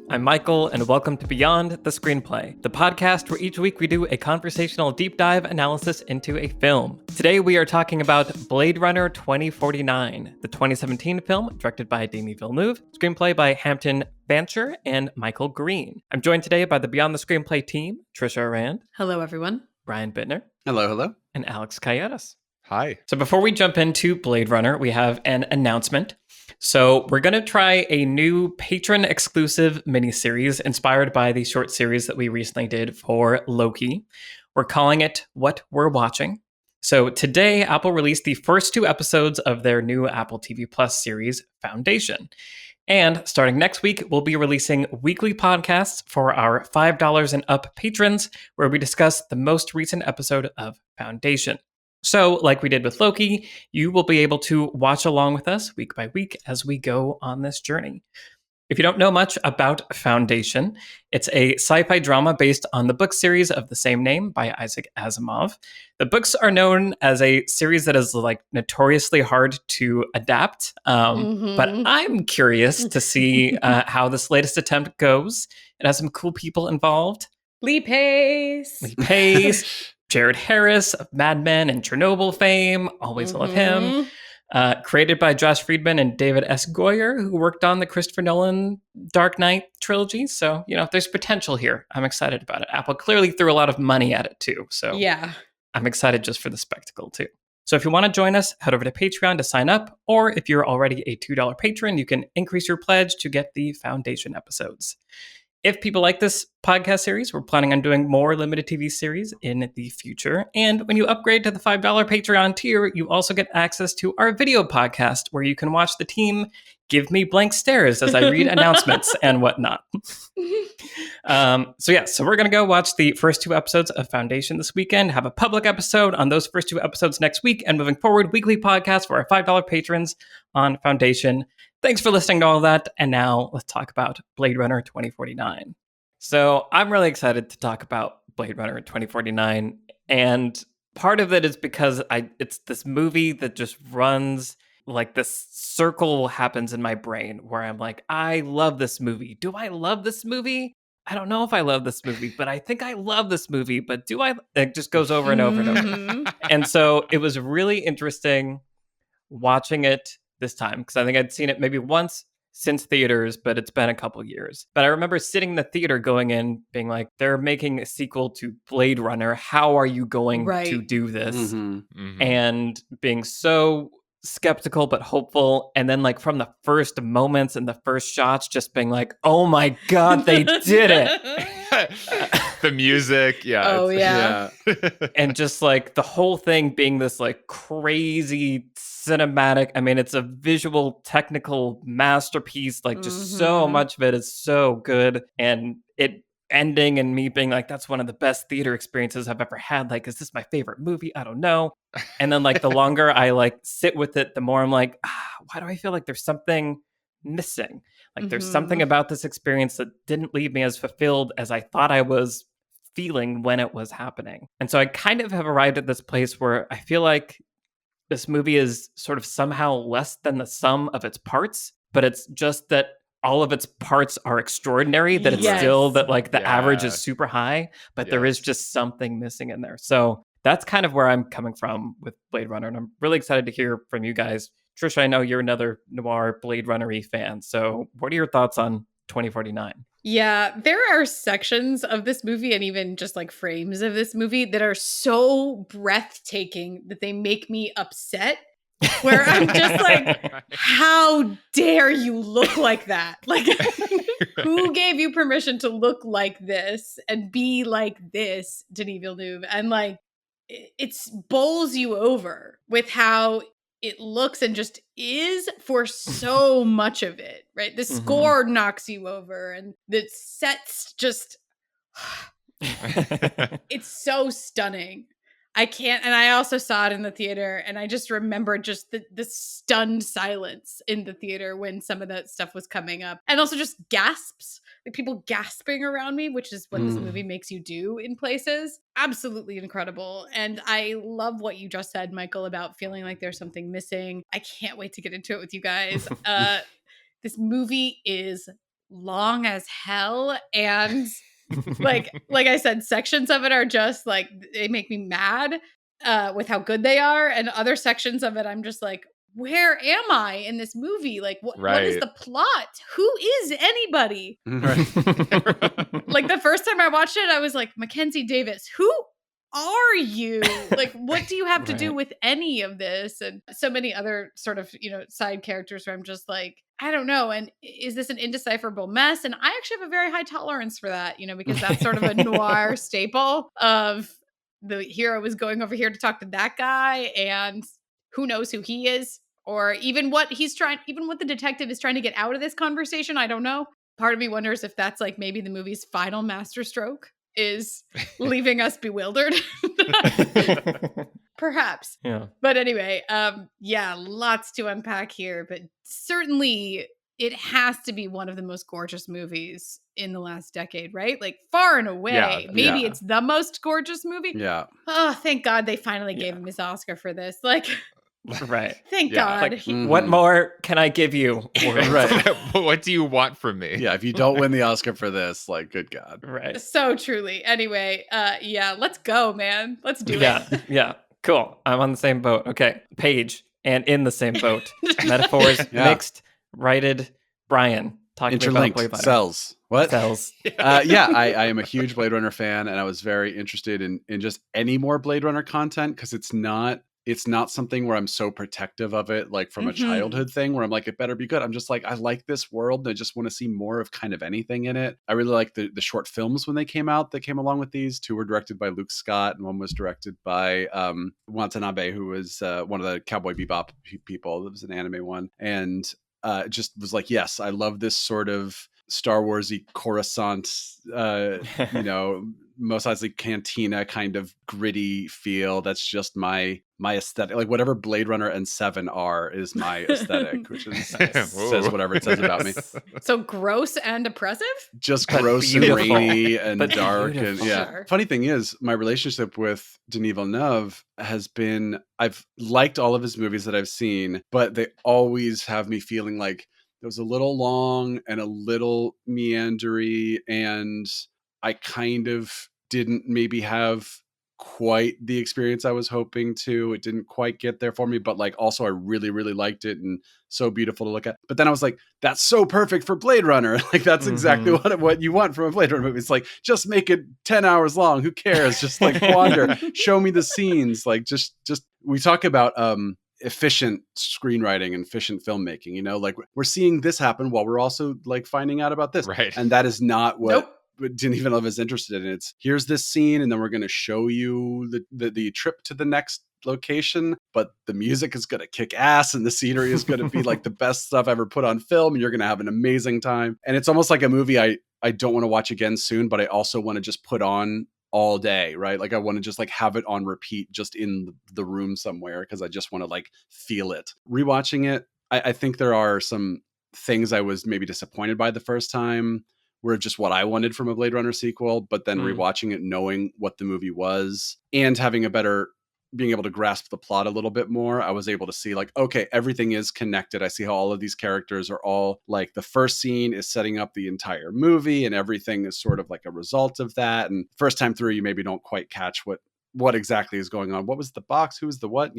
I'm Michael, and welcome to Beyond the Screenplay, the podcast where each week we do a conversational deep dive analysis into a film. Today we are talking about Blade Runner 2049, the 2017 film directed by Denis Villeneuve, screenplay by Hampton Fancher and Michael Green. I'm joined today by the Beyond the Screenplay team, Trisha Arand. Hello, everyone. Brian Bittner. Hello, hello. And Alex Kayetas. Hi. So before we jump into Blade Runner, we have an announcement. So we're going to try a new patron-exclusive miniseries inspired by the short series that we recently did for Loki. We're calling it What We're Watching. So today, Apple released the first two episodes of their new Apple TV Plus series, Foundation. And starting next week, we'll be releasing weekly podcasts for our $5 and up patrons, where we discuss the most recent episode of Foundation. So, like we did with Loki, you will be able to watch along with us week by week as we go on this journey. If you don't know much about Foundation, it's a sci-fi drama based on the book series of the same name by Isaac Asimov. The books are known as a series that is like notoriously hard to adapt, but I'm curious to see how this latest attempt goes. It has some cool people involved. Lee Pace. Jared Harris of Mad Men and Chernobyl fame. Always love him. Created by Josh Friedman and David S. Goyer, who worked on the Christopher Nolan Dark Knight trilogy. So, there's potential here. I'm excited about it. Apple clearly threw a lot of money at it, too. So, yeah, I'm excited just for the spectacle, too. So if you want to join us, head over to Patreon to sign up. Or if you're already a $2 patron, you can increase your pledge to get the Foundation episodes. If people like this podcast series, we're planning on doing more limited TV series in the future. And when you upgrade to the $5 Patreon tier, you also get access to our video podcast, where you can watch the team give me blank stares as I read announcements and whatnot. So we're going to go watch the first two episodes of Foundation this weekend, have a public episode on those first two episodes next week, and moving forward, weekly podcasts for our $5 patrons on Foundation. Thanks for listening to all of that. And now let's talk about Blade Runner 2049. So I'm really excited to talk about Blade Runner 2049. And part of it is because it's this movie that just runs like this circle happens in my brain where I'm like, I love this movie. Do I love this movie? I don't know if I love this movie, but I think I love this movie. But do I? It just goes over and over and over. And so it was really interesting watching it this time, because I think I'd seen it maybe once since theaters, but it's been a couple years. But I remember sitting in the theater going in, being like, they're making a sequel to Blade Runner. How are you going to do this? And being so skeptical but hopeful. And then like from the first moments and the first shots, just being like, oh my God, they did it. The music, yeah. Oh, yeah. And just like the whole thing being this like crazy cinematic, I mean, it's a visual technical masterpiece, like just so much of it is so good. And it ending and me being like, that's one of the best theater experiences I've ever had. Like, is this my favorite movie? I don't know. And then like the longer I like sit with it, the more I'm like, why do I feel like there's something missing? Like there's something about this experience that didn't leave me as fulfilled as I thought I was feeling when it was happening. And so I kind of have arrived at this place where I feel like this movie is sort of somehow less than the sum of its parts, but it's just that all of its parts are extraordinary, that it's still that like the average is super high, but there is just something missing in there. So that's kind of where I'm coming from with Blade Runner. And I'm really excited to hear from you guys. Trisha, I know you're another noir Blade Runner-y fan. So what are your thoughts on 2049? Yeah, there are sections of this movie and even just like frames of this movie that are so breathtaking that they make me upset, where I'm just like, how dare you look like that? Like, who gave you permission to look like this and be like this, Denis Villeneuve? And like, it bowls you over with how it looks and just is for so much of it, right? The score knocks you over, and the sets just it's so stunning. I can't, and I also saw it in the theater, and I just remember just the stunned silence in the theater when some of that stuff was coming up, and also just gasps, like people gasping around me, which is what this movie makes you do in places. Absolutely incredible. And I love what you just said, Michael, about feeling like there's something missing. I can't wait to get into it with you guys. This movie is long as hell, and like I said, sections of it are just like they make me mad with how good they are, and other sections of it I'm just like, where am I in this movie? Like what is Right. the plot? Who is anybody? Right. Like the first time I watched it, I was like, Mackenzie Davis, who are you? Like, what do you have to do Right. with any of this? And so many other sort of, side characters where I'm just like, I don't know. And is this an indecipherable mess? And I actually have a very high tolerance for that, because that's sort of a noir staple of the hero is going over here to talk to that guy, and who knows who he is, or even what the detective is trying to get out of this conversation. I don't know. Part of me wonders if that's like maybe the movie's final masterstroke is leaving us bewildered. Perhaps. Yeah. But anyway, lots to unpack here, but certainly it has to be one of the most gorgeous movies in the last decade, right? Like far and away. Yeah, Maybe yeah. it's the most gorgeous movie. Yeah. Oh, thank God they finally gave Yeah. him his Oscar for this. Like, Right. thank Yeah. God. Like, what more can I give you? world? Right. What do you want from me? Yeah. If you don't win the Oscar for this, like, good God. Right. So truly. Anyway, let's go, man. Let's do Yeah. it. Yeah. Cool. I'm on the same boat. Okay. Page and in the same boat. Metaphors Yeah. mixed, righted. Brian, talking about Interlinked Blade Runner. cells. What? Cells. I am a huge Blade Runner fan, and I was very interested in just any more Blade Runner content, because it's not something where I'm so protective of it, like from a Mhm. childhood thing where I'm like, it better be good. I'm just like, I like this world and I just want to see more of kind of anything in it. I really like the short films when they came out that came along with these. 2 were directed by Luke Scott, and one was directed by Watanabe, who was one of the Cowboy Bebop people. It was an anime one. And just was like, yes, I love this sort of Star Warsy Coruscant, Mos Eisley Cantina kind of gritty feel. That's just my aesthetic. Like whatever Blade Runner and 7 are is my aesthetic, which is, says whatever it says about me. So gross and oppressive? Just But gross and beautiful. rainy and But dark. beautiful. And yeah. Sure. Funny thing is, my relationship with Denis Villeneuve has been, I've liked all of his movies that I've seen, but they always have me feeling like it was a little long and a little meandery, and I kind of didn't maybe have quite the experience I was hoping to. It didn't quite get there for me, but like also I really, really liked it and so beautiful to look at. But then I was like, that's so perfect for Blade Runner. Like that's exactly what you want from a Blade Runner movie. It's like, just make it 10 hours long. Who cares? Just like wander, show me the scenes. Like just we talk about efficient screenwriting and efficient filmmaking, like we're seeing this happen while we're also like finding out about this. Right. And that is not what Nope. Denis Villeneuve is interested in. It's here's this scene, and then we're going to show you the trip to the next location, but the music is going to kick ass and the scenery is going to be like the best stuff ever put on film, and you're going to have an amazing time. And it's almost like a movie I don't want to watch again soon, but I also want to just put on all day, right? Like I want to just like have it on repeat just in the room somewhere, because I just want to like feel it. Rewatching it, I think there are some things I was maybe disappointed by the first time, were just what I wanted from a Blade Runner sequel, but then rewatching it, knowing what the movie was and having being able to grasp the plot a little bit more, I was able to see like, okay, everything is connected. I see how all of these characters are all like, the first scene is setting up the entire movie and everything is sort of like a result of that. And first time through, you maybe don't quite catch what exactly is going on. What was the box? Who's the what?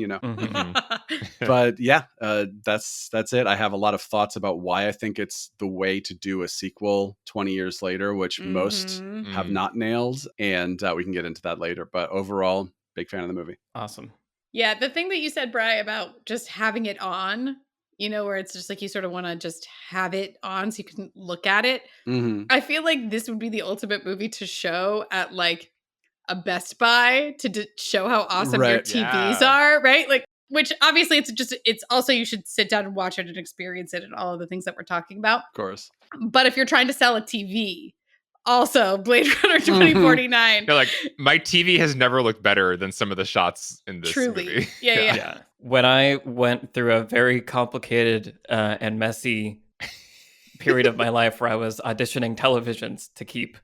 But yeah, that's it. I have a lot of thoughts about why I think it's the way to do a sequel 20 years later, which most have not nailed. And we can get into that later. But overall, big fan of the movie. Awesome. Yeah, the thing that you said, Bri, about just having it on, where it's just like you sort of want to just have it on so you can look at it. I feel like this would be the ultimate movie to show at like a Best Buy to show how awesome your TVs are, right? Like, which obviously it's also, you should sit down and watch it and experience it and all of the things that we're talking about. Of course. But if you're trying to sell a TV, also Blade Runner 2049. Like my TV has never looked better than some of the shots in this Truly. movie. Yeah. When I went through a very complicated and messy period of my life where I was auditioning televisions to keep,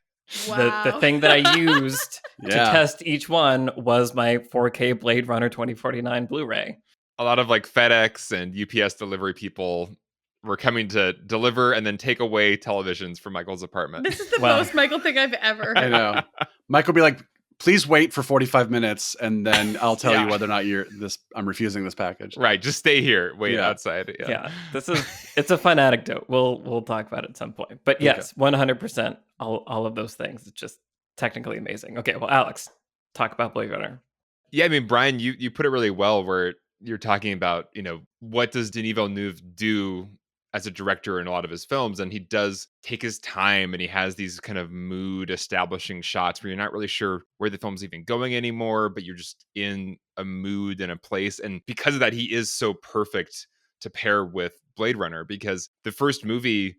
Wow. the thing that I used to test each one was my 4K Blade Runner 2049 Blu-ray. A lot of like FedEx and UPS delivery people we're coming to deliver and then take away televisions from Michael's apartment. This is the Wow. most Michael thing I've ever I heard. know. Mike will be like, please wait for 45 minutes and then I'll tell Yeah. you whether or not I'm refusing this package. Right, just stay here, wait Yeah. outside. Yeah, it's a fun anecdote. We'll talk about it at some point. But yes, 100%, all of those things. It's just technically amazing. Okay, well, Alex, talk about Blade Runner. Yeah, I mean, Brian, you put it really well where you're talking about, what does Denis Villeneuve do as a director in a lot of his films? And he does take his time and he has these kind of mood establishing shots where you're not really sure where the film's even going anymore, but you're just in a mood and a place. And because of that, he is so perfect to pair with Blade Runner, because the first movie,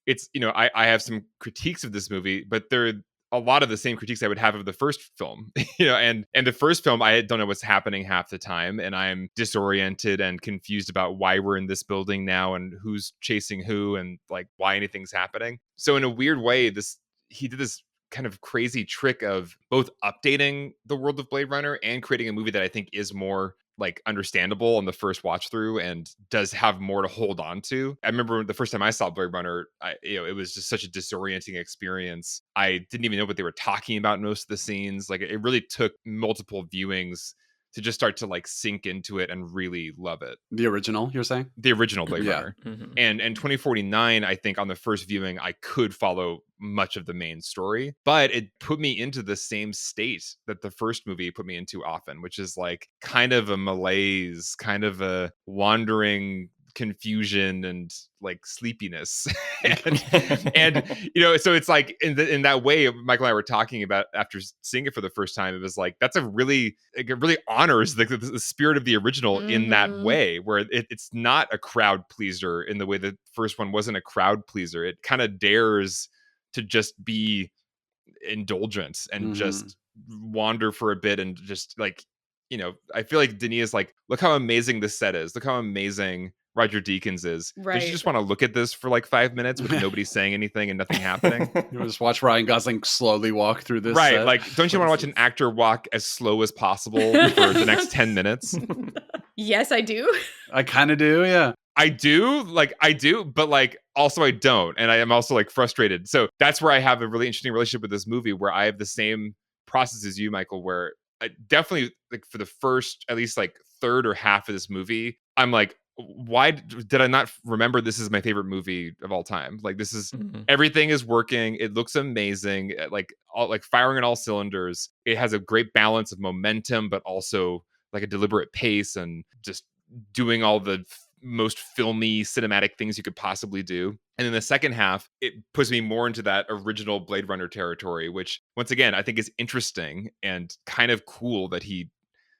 it's, I have some critiques of this movie, but they're a lot of the same critiques I would have of the first film, and the first film, I don't know what's happening half the time. And I'm disoriented and confused about why we're in this building now and who's chasing who and like why anything's happening. So in a weird way, he did this kind of crazy trick of both updating the world of Blade Runner and creating a movie that I think is more like understandable on the first watch through and does have more to hold on to. I remember the first time I saw Blade Runner, it was just such a disorienting experience. I didn't even know what they were talking about in most of the scenes. Like it really took multiple viewings to just start to like sink into it and really love it. The original, you're saying? The original Blade Yeah. Runner. Mhm. And 2049, I think on the first viewing, I could follow much of the main story, but it put me into the same state that the first movie put me into often, which is like kind of a malaise, kind of a wandering confusion and like sleepiness. and so it's like in that way, Michael and I were talking about after seeing it for the first time, it was like it really honors the spirit of the original in that way, where it's not a crowd pleaser in the way the first one wasn't a crowd pleaser. It kind of dares to just be indulgent and just wander for a bit and just like, I feel like Denis is like, look how amazing this set is. Look how amazing Roger Deakins is. Don't Right. you just want to look at this for like 5 minutes with nobody saying anything and nothing happening? You just watch Ryan Gosling slowly walk through this Right. set. Like, don't you want to watch an actor walk as slow as possible for the next 10 minutes? Yes, I do. I kind of do, yeah. I do, but like also I don't. And I am also like frustrated. So that's where I have a really interesting relationship with this movie, where I have the same process as you, Michael, where I definitely like for the first, at least like third or half of this movie, I'm like, why did I not remember this is my favorite movie of all time? Like this is everything is working. It looks amazing. Like firing on all cylinders. It has a great balance of momentum, but also like a deliberate pace and just doing all the most filmy cinematic things you could possibly do. And in the second half, it puts me more into that original Blade Runner territory, which once again, I think is interesting and kind of cool that he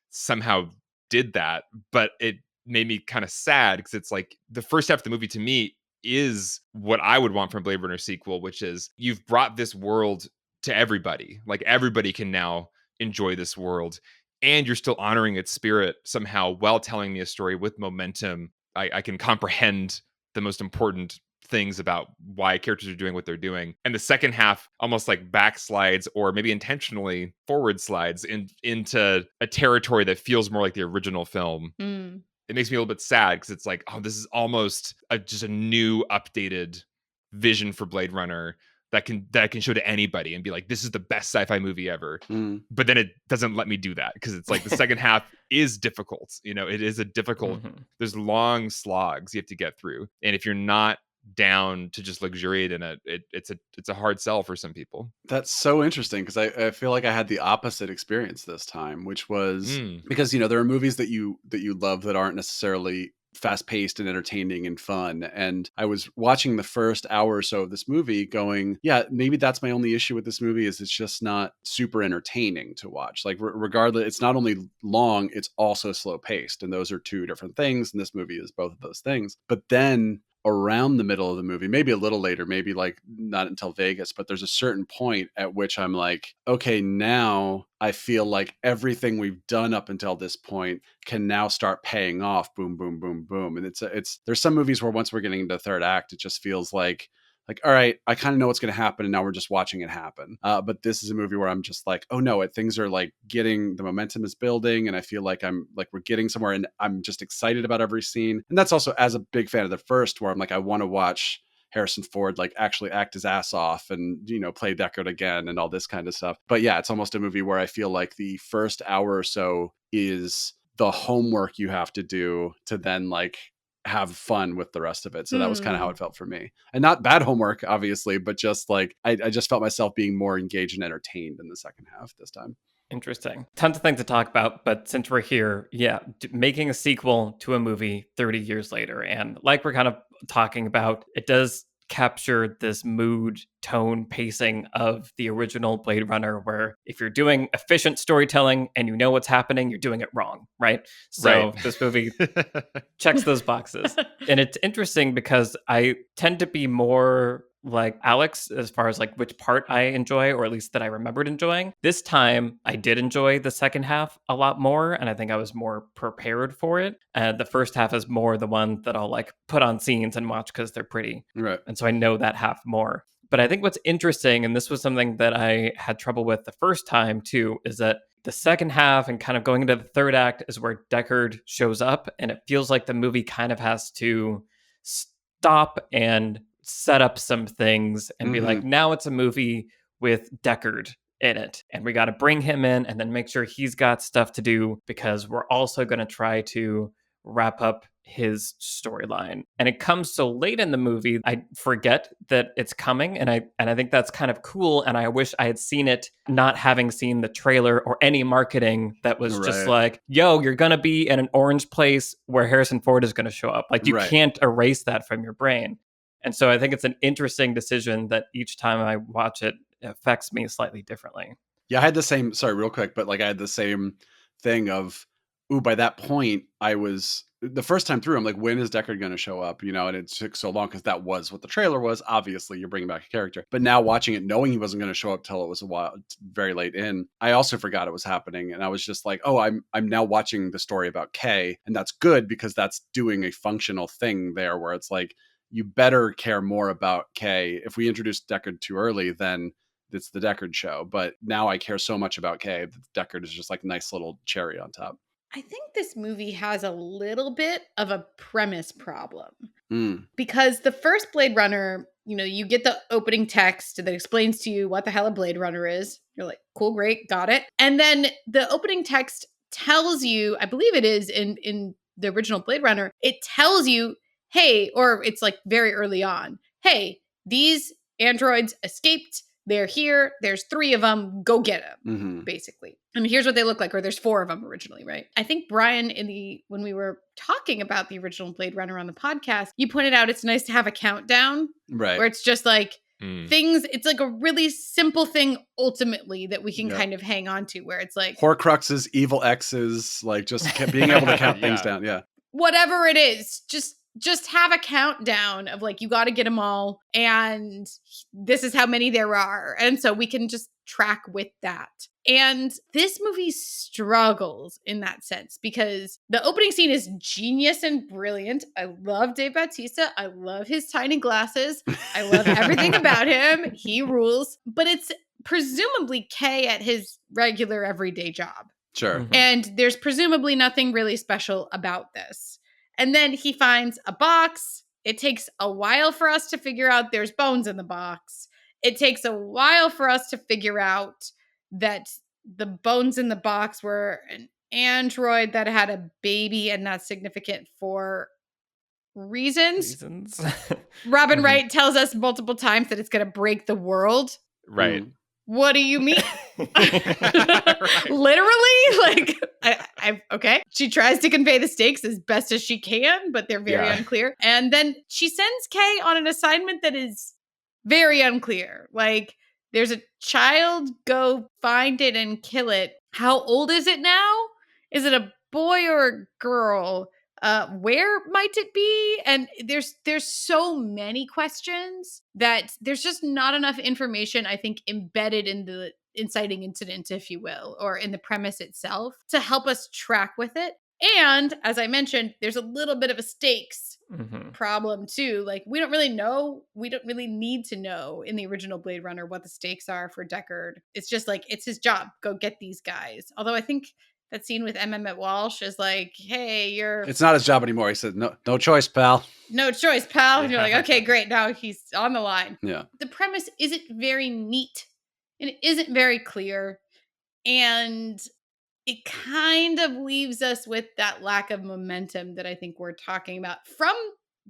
somehow did that, but it made me kind of sad because it's like the first half of the movie to me is what I would want from a Blade Runner sequel, which is you've brought this world to everybody. Like everybody can now enjoy this world and you're still honoring its spirit somehow while telling me a story with momentum. I can comprehend the most important things about why characters are doing what they're doing. And the second half almost like backslides or maybe intentionally forward slides into a territory that feels more like the original film. It makes me a little bit sad because it's like, oh, this is almost just a new updated vision for Blade Runner that I can show to anybody and be like, this is the best sci-fi movie ever. But then it doesn't let me do that because it's like the second half is difficult. It is a difficult, there's long slogs you have to get through. And if you're not down to just luxuriate in it, it's a hard sell for some people. That's so interesting because I feel like I had the opposite experience this time, which was because there are movies that you love that aren't necessarily fast-paced and entertaining and fun. And I was watching the first hour or so of this movie going, yeah, maybe that's my only issue with this movie is it's just not super entertaining to watch. Like regardless, it's not only long, it's also slow-paced. And those are two different things. And this movie is both of those things. But then around the middle of the movie, maybe a little later, maybe like not until Vegas, but there's a certain point at which I'm like, okay, now I feel like everything we've done up until this point can now start paying off. Boom, boom, boom, boom. And it's there's some movies where once we're getting into the third act, it just feels like like, all right, I kind of know what's going to happen, and now we're just watching it happen. But this is a movie where I'm just like, oh no, things are like getting, the momentum is building, and I feel like we're getting somewhere, and I'm just excited about every scene. And that's also as a big fan of the first, where I'm like, I want to watch Harrison Ford like actually act his ass off and, play Deckard again and all this kind of stuff. But yeah, it's almost a movie where I feel like the first hour or so is the homework you have to do to then like have fun with the rest of it. So that was kind of how it felt for me. And not bad homework, obviously, but just like I just felt myself being more engaged and entertained in the second half this time. Interesting. Tons of things to talk about, but since we're here, making a sequel to a movie 30 years later. And like we're kind of talking about, it does capture this mood, tone, pacing of the original Blade Runner, where if you're doing efficient storytelling and you know what's happening, you're doing it wrong, right? So This movie checks those boxes. And it's interesting because I tend to be more like Alex as far as like which part I enjoy, or at least that I remembered enjoying. This time I did enjoy the second half a lot more, and I think I was more prepared for it. The first half is more the one that I'll like put on scenes and watch because they're pretty. Right. And so I know that half more. But I think what's interesting, and this was something that I had trouble with the first time too, is that the second half and kind of going into the third act is where Deckard shows up, and it feels like the movie kind of has to stop and set up some things and be like, now it's a movie with Deckard in it, and we got to bring him in and then make sure he's got stuff to do, because we're also going to try to wrap up his storyline. And it comes so late in the movie, I forget that it's coming, and I think that's kind of cool. And I wish I had seen it, not having seen the trailer or any marketing that was just like, yo, you're gonna be in an orange place where Harrison Ford is gonna show up. Like, you can't erase that from your brain. And so I think it's an interesting decision that each time I watch it, it affects me slightly differently. Yeah, I had the same, sorry, real quick, but like I had the same thing of, by that point, the first time through, I'm like, when is Deckard going to show up? And it took so long because that was what the trailer was. Obviously, you're bringing back a character. But now watching it, knowing he wasn't going to show up till it was very late in, I also forgot it was happening. And I was just like, oh, I'm now watching the story about Kay. And that's good because that's doing a functional thing there where it's like, you better care more about Kay. If we introduce Deckard too early, then it's the Deckard show. But now I care so much about Kay that Deckard is just like a nice little cherry on top. I think this movie has a little bit of a premise problem because the first Blade Runner, you get the opening text that explains to you what the hell a Blade Runner is. You're like, cool, great, got it. And then the opening text tells you, I believe it is in the original Blade Runner, it tells you, hey, or it's like very early on, hey, these androids escaped. They're here. There's 3 of them. Go get them, basically. And here's what they look like, or there's 4 of them originally, right? I think, Brian, when we were talking about the original Blade Runner on the podcast, you pointed out it's nice to have a countdown. Right. Where it's just like things, it's like a really simple thing ultimately that we can kind of hang on to, where it's like Horcruxes, evil X's, like just being able to count things down. Yeah. Whatever it is, just have a countdown of like, you got to get them all, and this is how many there are. And so we can just track with that. And this movie struggles in that sense because the opening scene is genius and brilliant. I love Dave Bautista. I love his tiny glasses. I love everything about him. He rules. But it's presumably Kay at his regular everyday job. Sure. And there's presumably nothing really special about this. And then he finds a box. It takes a while for us to figure out there's bones in the box. It takes a while for us to figure out that the bones in the box were an android that had a baby, and that's significant for reasons. Robin Wright tells us multiple times that it's going to break the world. Right. What do you mean? Literally? Like, I okay. She tries to convey the stakes as best as she can, but they're very unclear. And then she sends Kay on an assignment that is very unclear. Like, there's a child, go find it and kill it. How old is it now? Is it a boy or a girl? Where might it be? And there's so many questions that there's just not enough information, I think, embedded in the inciting incident, if you will, or in the premise itself to help us track with it. And as I mentioned, there's a little bit of a stakes Mhm. problem too. Like we don't really need to know in the original Blade Runner what the stakes are for Deckard. It's just like it's his job. Go get these guys. Although I think that scene with Emmett Walsh is like, hey, It's not his job anymore. He said, no choice, pal. no choice, pal. And you're like, okay, great. Now he's on the line. Yeah. The premise isn't very neat and it isn't very clear. And it kind of leaves us with that lack of momentum that I think we're talking about from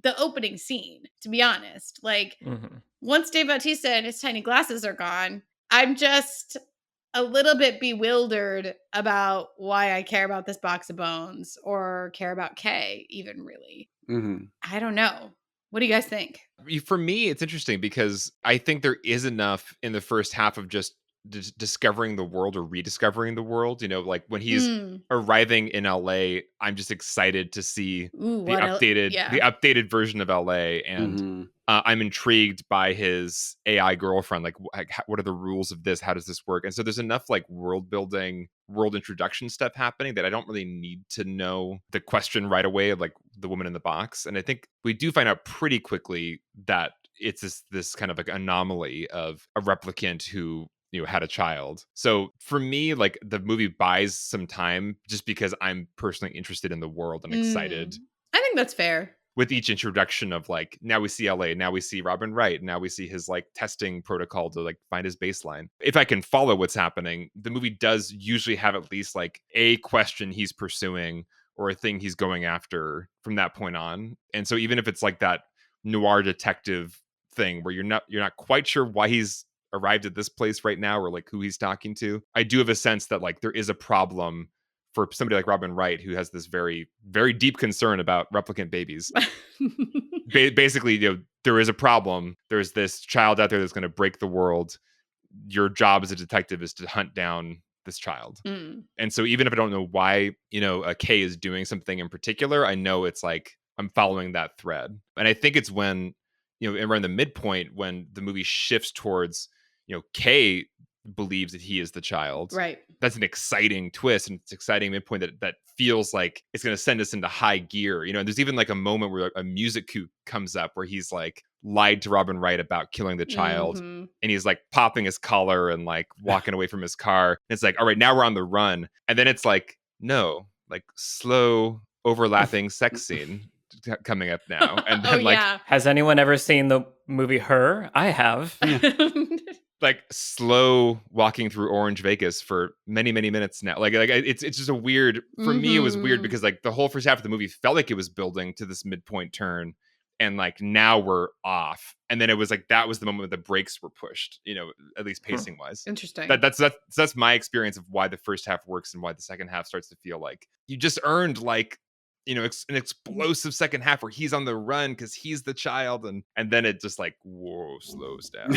the opening scene, to be honest. Like, Mhm. once Dave Bautista and his tiny glasses are gone, I'm just a little bit bewildered about why I care about this box of bones or care about Kay, even really. Mm-hmm. I don't know. What do you guys think? For me, it's interesting because I think there is enough in the first half of just discovering the world or rediscovering the world. You know, like when he's Mm. arriving in LA, I'm just excited to see Ooh, the what updated version of LA, and Mm-hmm. I'm intrigued by his AI girlfriend. Like, what are the rules of this? How does this work? And so there's enough like world building, world introduction stuff happening that I don't really need to know the question right away of like the woman in the box. And I think we do find out pretty quickly that it's this kind of like anomaly of a replicant who had a child. So for me, like the movie buys some time just because I'm personally interested in the world and excited I think that's fair. with each introduction of like, now we see LA, now we see Robin Wright, now we see his like testing protocol to like find his baseline. If I can follow what's happening, the movie does usually have at least like a question he's pursuing or a thing he's going after from that point on. And so even if it's like that noir detective thing where you're not quite sure why he's arrived at this place right now or like who he's talking to, I do have a sense that like there is a problem for somebody like Robin Wright, who has this very, very deep concern about replicant babies. Basically, there is a problem. There's this child out there that's going to break the world. Your job as a detective is to hunt down this child. Mm. And so even if I don't know why, Kay is doing something in particular, I know it's like I'm following that thread. And I think it's when, around the midpoint when the movie shifts towards, Kay believes that he is the child. Right. That's an exciting twist, and it's exciting midpoint that feels like it's going to send us into high gear. And there's even like a moment where a music cue comes up where he's like lied to Robin Wright about killing the child, Mhm. and he's like popping his collar and like walking away from his car. And it's like, all right, now we're on the run. And then it's like, no, like slow overlapping sex scene coming up now. And then Has anyone ever seen the movie Her? I have. like slow walking through Orange Vegas for many, many minutes now. Like it's just a weird, for me, it was weird because like the whole first half of the movie felt like it was building to this midpoint turn. And like now we're off. And then it was like, that was the moment where the brakes were pushed, at least pacing wise. Interesting. That's my experience of why the first half works and why the second half starts to feel like you just earned like, an explosive second half where he's on the run because he's the child, and then it just like slows down.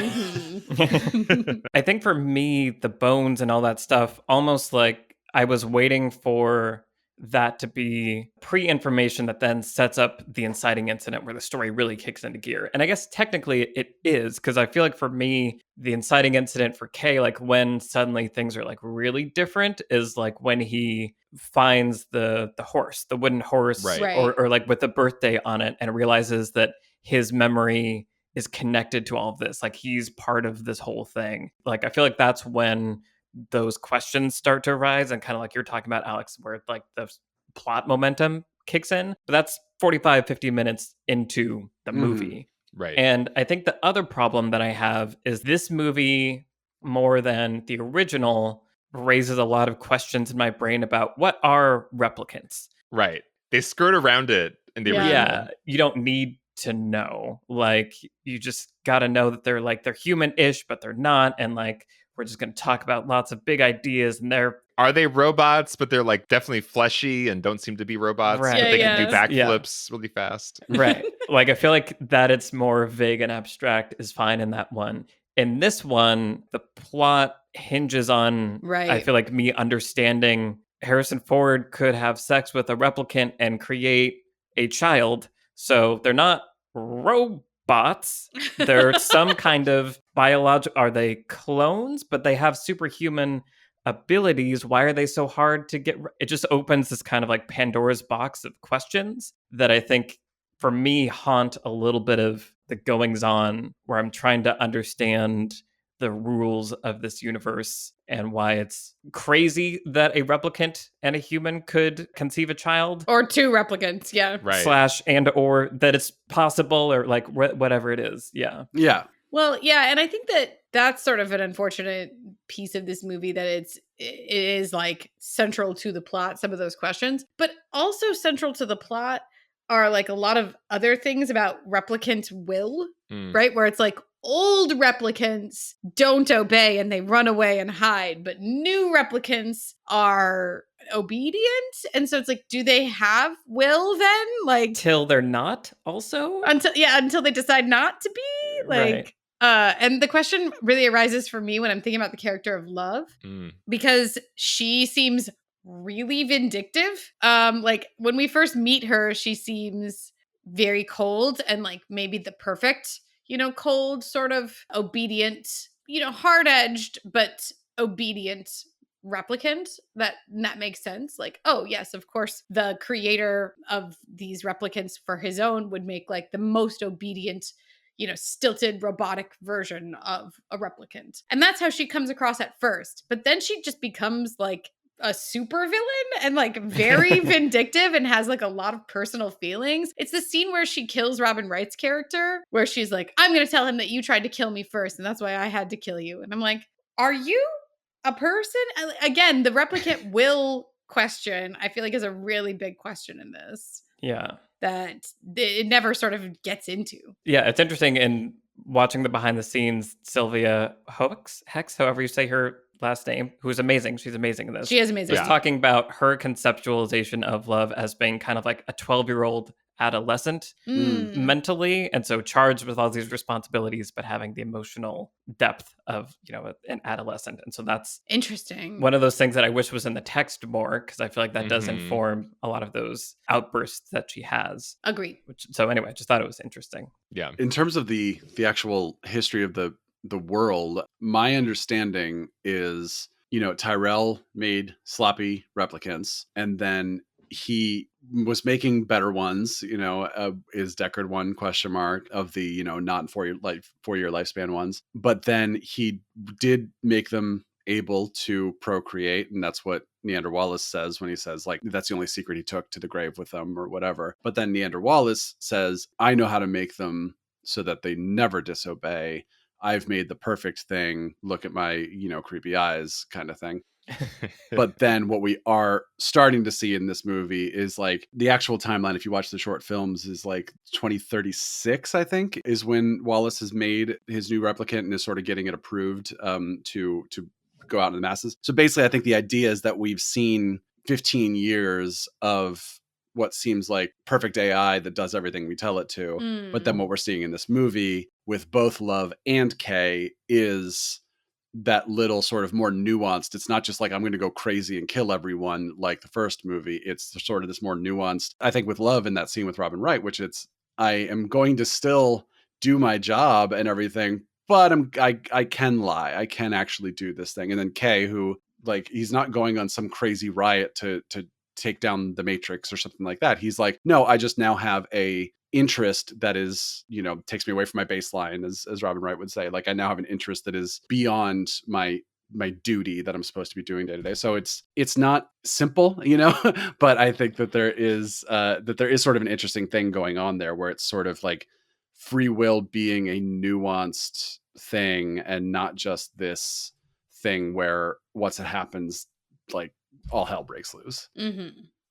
I think for me, the bones and all that stuff, almost like I was waiting for that to be pre-information that then sets up the inciting incident where the story really kicks into gear. And I guess technically it is, because I feel like for me, the inciting incident for Kay, like when suddenly things are like really different, is like when he finds the horse, the wooden horse, Right. or like with the birthday on it, and realizes that his memory is connected to all of this. Like he's part of this whole thing. Like I feel like that's when those questions start to arise, and kind of like you're talking about, Alex, where like the plot momentum kicks in. But that's 45, 50 minutes into the movie. Right. And I think the other problem that I have is this movie, more than the original, raises a lot of questions in my brain about what are replicants. Right. They skirt around it in the original. Yeah, you don't need to know. Like, you just got to know that they're human-ish, but they're not. And like, we're just going to talk about lots of big ideas, and are they robots, but they're like definitely fleshy and don't seem to be robots. Right. But they Yeah, can do backflips really fast. Right. Like, I feel like that it's more vague and abstract is fine in that one. In this one, the plot hinges on, I feel like, me understanding Harrison Ford could have sex with a replicant and create a child. So they're not robots. They're some kind of biological, are they clones? But they have superhuman abilities, why are they so hard to get? It just opens this kind of like Pandora's box of questions that I think for me haunt a little bit of the goings on where I'm trying to understand the rules of this universe and why it's crazy that a replicant and a human could conceive a child. Or 2 replicants, yeah. Right. / and or that it's possible or like whatever it is. Yeah. Yeah. Well, yeah, and I think that that's sort of an unfortunate piece of this movie that it is like central to the plot, some of those questions, but also central to the plot are like a lot of other things about replicant will, right? Where it's like old replicants don't obey and they run away and hide, but new replicants are obedient. And so it's like, do they have will then? Like Till they're not also? until they decide not to be like Right. and the question really arises for me when I'm thinking about the character of Love, because she seems really vindictive. Like when we first meet her, she seems very cold and like maybe the perfect, cold, sort of obedient, hard-edged, but obedient replicant. That makes sense. Like, oh yes, of course, the creator of these replicants for his own would make like the most obedient, stilted robotic version of a replicant. And that's how she comes across at first. But then she just becomes like a super villain and like very vindictive and has like a lot of personal feelings. It's the scene where she kills Robin Wright's character, where she's like, I'm going to tell him that you tried to kill me first, and that's why I had to kill you. And I'm like, are you a person? Again, the replicant will question, I feel like, is a really big question in this. Yeah. That it never sort of gets into. Yeah, it's interesting in watching the behind the scenes, Sylvia Hex, however you say her last name, who's amazing. She's amazing in this. She is amazing. Was talking about her conceptualization of Love as being kind of like a 12-year-old adolescent mentally, and so charged with all these responsibilities, but having the emotional depth of, an adolescent. And so that's interesting. One of those things that I wish was in the text more, because I feel like that does inform a lot of those outbursts that she has. Agreed. So anyway, I just thought it was interesting. Yeah. In terms of the actual history of the world, my understanding is, Tyrell made sloppy replicants, and then he was making better ones, is Deckard one ? Of the, not 4-year lifespan ones. But then he did make them able to procreate, and that's what Neander Wallace says when he says like that's the only secret he took to the grave with them or whatever. But then Neander Wallace says, I know how to make them so that they never disobey. I've made the perfect thing. Look at my, creepy eyes kind of thing. But then what we are starting to see in this movie is like the actual timeline, if you watch the short films, is like 2036, I think, is when Wallace has made his new replicant and is sort of getting it approved to go out in the masses. So basically, I think the idea is that we've seen 15 years of what seems like perfect AI that does everything we tell it to. But then what we're seeing in this movie with both Love and Kay is that little sort of more nuanced. It's not just like I'm going to go crazy and kill everyone like the first movie. It's sort of this more nuanced, I think, with Love in that scene with Robin Wright, which I am going to still do my job and everything, but I can lie. I can actually do this thing. And then Kay, who like, he's not going on some crazy riot to take down the Matrix or something like that. He's like, no, I just now have a interest that is, takes me away from my baseline, as Robin Wright would say. Like, I now have an interest that is beyond my duty that I'm supposed to be doing day to day. So it's not simple, but I think that there is sort of an interesting thing going on there where it's sort of like free will being a nuanced thing and not just this thing where once it happens, like all hell breaks loose.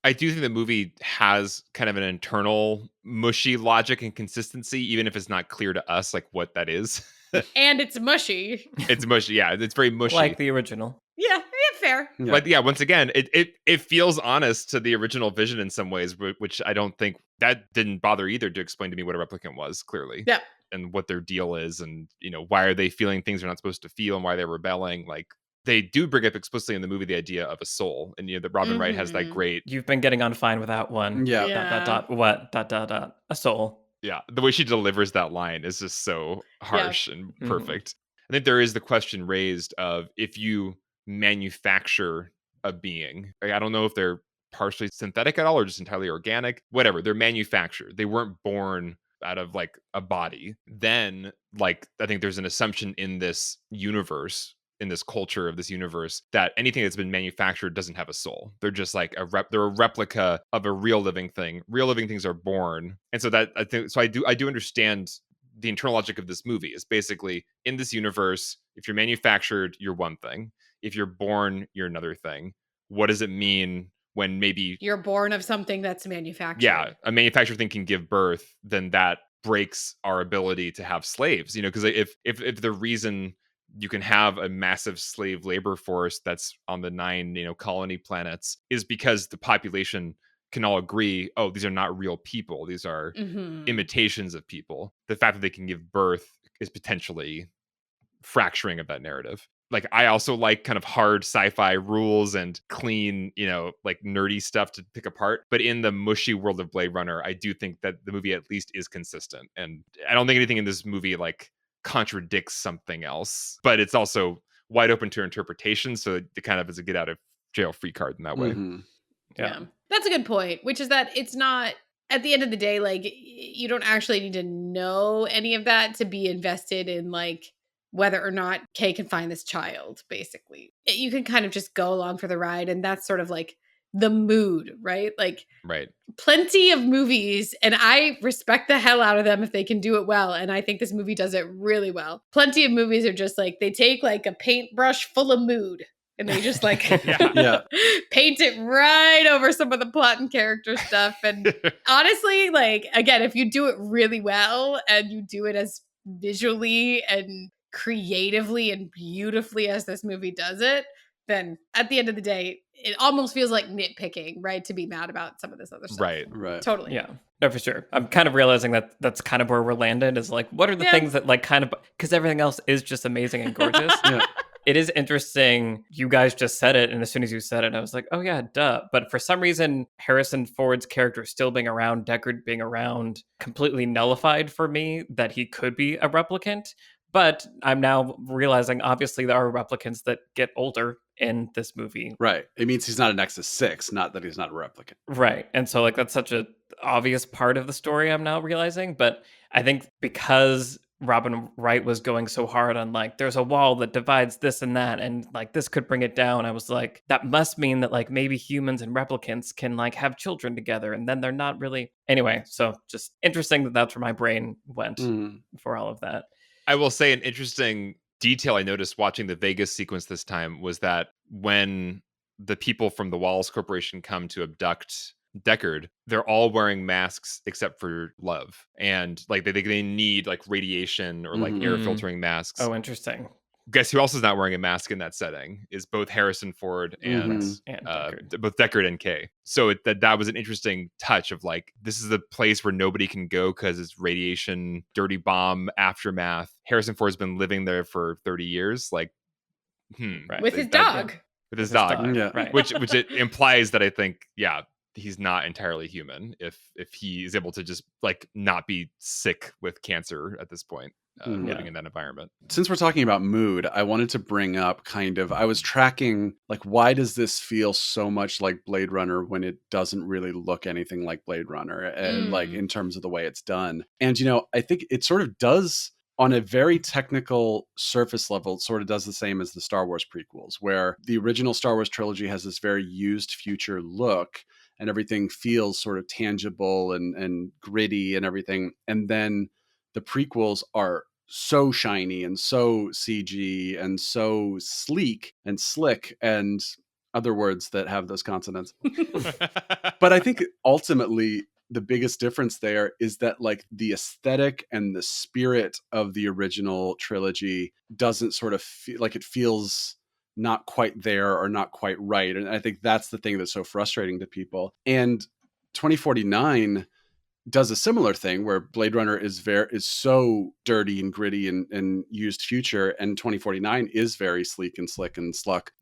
I do think the movie has kind of an internal mushy logic and consistency, even if it's not clear to us like what that is. And it's mushy. It's mushy, yeah. It's very mushy, like the original. Yeah, fair. Yeah. But yeah, once again, it feels honest to the original vision in some ways, which I don't think that didn't bother either to explain to me what a replicant was clearly. Yeah. And what their deal is, and why are they feeling things they're not supposed to feel, and why they're rebelling. Like, they do bring up explicitly in the movie the idea of a soul, and that Robin Wright has that great. You've been getting on fine without one. Yeah. What? A soul. Yeah, the way she delivers that line is just so harsh and perfect. I think there is the question raised of, if you manufacture a being. Like, I don't know if they're partially synthetic at all or just entirely organic, whatever. They're manufactured. They weren't born out of like a body. Then, like, I think there's an assumption in this universe, in this culture of this universe, that anything that's been manufactured doesn't have a soul. They're just like they're a replica of a real living thing. Real living things are born. And so that I think so I do understand the internal logic of this movie is basically, in this universe, if you're manufactured, you're one thing. If you're born, you're another thing. What does it mean when maybe You're born of something that's manufactured? yeah, a manufactured thing can give birth, then that breaks our ability to have slaves. Because if the reason you can have a massive slave labor force that's on the 9 colony planets is because the population can all agree, oh, these are not real people, these are imitations of people. The fact that they can give birth is potentially fracturing of that narrative. Like, I also like kind of hard sci-fi rules and clean, like nerdy stuff to pick apart. But in the mushy world of Blade Runner, I do think that the movie at least is consistent. And I don't think anything in this movie like contradicts something else. But it's also wide open to interpretation. So it kind of is a get out of jail free card in that way. Yeah. That's a good point, which is that it's not, at the end of the day, like, you don't actually need to know any of that to be invested in like whether or not Kay can find this child, basically. You can kind of just go along for the ride, and that's sort of like the mood, right? Like, right. Plenty of movies, and I respect the hell out of them if they can do it well, and I think this movie does it really well. Plenty of movies are just like, they take like a paintbrush full of mood, and they just like paint it right over some of the plot and character stuff. And honestly, like, again, if you do it really well and you do it as visually and creatively and beautifully as this movie does it, then at the end of the day, it almost feels like nitpicking, right? To be mad about some of this other stuff. Right. Totally. Yeah. No, for sure. I'm kind of realizing that that's kind of where we're landed, is like, what are the things that like kind of, because everything else is just amazing and gorgeous. It is interesting. You guys just said it, and as soon as you said it, I was like, oh yeah, duh. But for some reason, Harrison Ford's character still being around, Deckard being around, completely nullified for me that he could be a replicant. But I'm now realizing, obviously, there are replicants that get older in this movie. Right. It means he's not a Nexus 6, not that he's not a replicant. Right. And so, like, that's such a obvious part of the story, I'm now realizing. But I think because Robin Wright was going so hard on, like, there's a wall that divides this and that, and, like, this could bring it down, I was like, that must mean that, like, maybe humans and replicants can, like, have children together, and then they're not really... Anyway, so just interesting that that's where my brain went for all of that. I will say an interesting detail I noticed watching the Vegas sequence this time was that when the people from the Wallace Corporation come to abduct Deckard, they're all wearing masks except for Love. And like they need like radiation or like air filtering masks. Oh, interesting. Guess who else is not wearing a mask in that setting is both Harrison Ford and Deckard. both Deckard and Kay. So that was an interesting touch of like, this is the place where nobody can go because it's radiation, dirty bomb aftermath. Harrison Ford's been living there for 30 years, like, right. With his dog. With his dog, right? Which it implies that I think, he's not entirely human if he is able to just like not be sick with cancer at this point. Living in that environment. Since we're talking about mood, I wanted to bring up I was tracking, like, why does this feel so much like Blade Runner when it doesn't really look anything like Blade Runner, and like in terms of the way it's done. And, I think it sort of does, on a very technical surface level, it sort of does the same as the Star Wars prequels, where the original Star Wars trilogy has this very used future look, and everything feels sort of tangible and gritty and everything. And then the prequels are so shiny and so CG and so sleek and slick and other words that have those consonants. But I think ultimately the biggest difference there is that like the aesthetic and the spirit of the original trilogy doesn't sort of feel like it feels not quite there or not quite right. And I think that's the thing that's so frustrating to people. And 2049 does a similar thing where Blade Runner is so dirty and gritty and used future, and 2049 is very sleek and slick and sluck.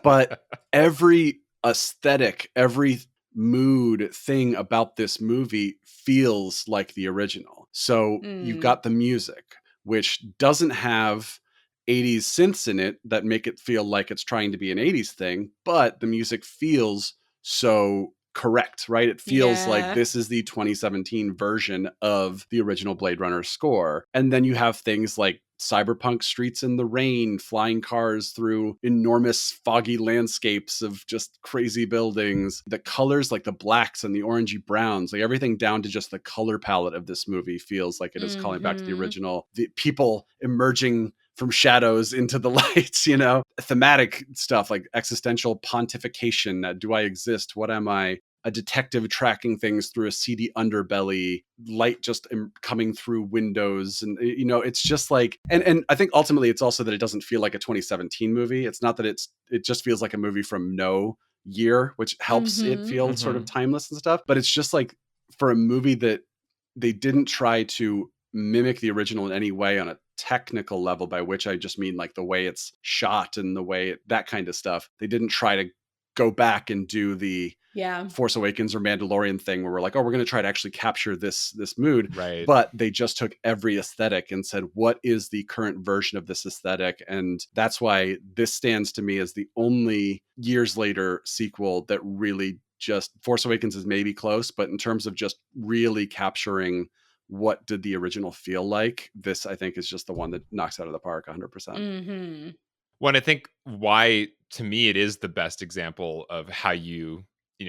But every aesthetic, every mood thing about this movie feels like the original. So you've got the music, which doesn't have 80s synths in it that make it feel like it's trying to be an 80s thing, but the music feels so correct, right? It feels like this is the 2017 version of the original Blade Runner score. And then you have things like cyberpunk streets in the rain, flying cars through enormous foggy landscapes of just crazy buildings. The colors, like the blacks and the orangey browns, like everything down to just the color palette of this movie feels like it is calling back to the original. The people emerging from shadows into the lights, you know, thematic stuff like existential pontification. Do I exist? What am I? A detective tracking things through a seedy underbelly, light just coming through windows. And, you know, it's just like, and I think ultimately it's also that it doesn't feel like a 2017 movie. It's not that it just feels like a movie from no year, which helps it feel sort of timeless and stuff. But it's just like for a movie that they didn't try to mimic the original in any way on a technical level, by which I just mean like the way it's shot and the way that kind of stuff. They didn't try to go back and do the Force Awakens or Mandalorian thing where we're like, oh, we're going to try to actually capture this mood. Right. But they just took every aesthetic and said, what is the current version of this aesthetic? And that's why this stands to me as the only years later sequel that really just, Force Awakens is maybe close, but in terms of just really capturing what did the original feel like, this I think is just the one that knocks out of the park 100%. Well, I think why, to me, it is the best example of how you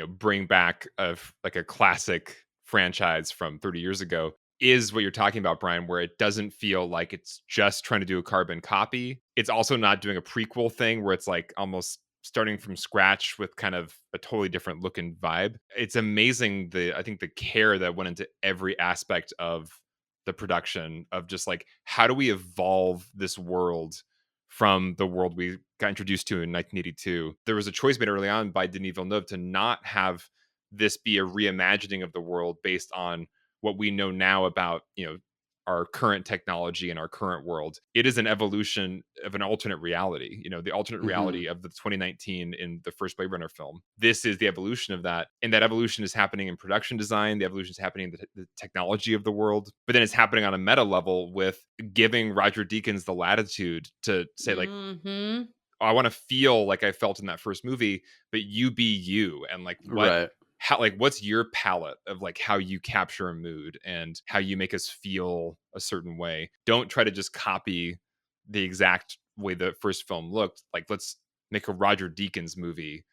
bring back of like a classic franchise from 30 years ago is what you're talking about, Brian, where it doesn't feel like it's just trying to do a carbon copy. It's also not doing a prequel thing where it's like almost starting from scratch with kind of a totally different look and vibe. It's amazing I think the care that went into every aspect of the production of just like, how do we evolve this world from the world we got introduced to in 1982. There was a choice made early on by Denis Villeneuve to not have this be a reimagining of the world based on what we know now about, our current technology and our current world. It is an evolution of an alternate reality, the alternate reality of the 2019 in the first Blade Runner film. This is the evolution of that. And that evolution is happening in production design. The evolution is happening in the technology of the world. But then it's happening on a meta level with giving Roger Deakins the latitude to say like, I want to feel like I felt in that first movie, but you be you. And like, what's your palette of like how you capture a mood and how you make us feel a certain way? Don't try to just copy the exact way the first film looked. Like, let's make a Roger Deakins movie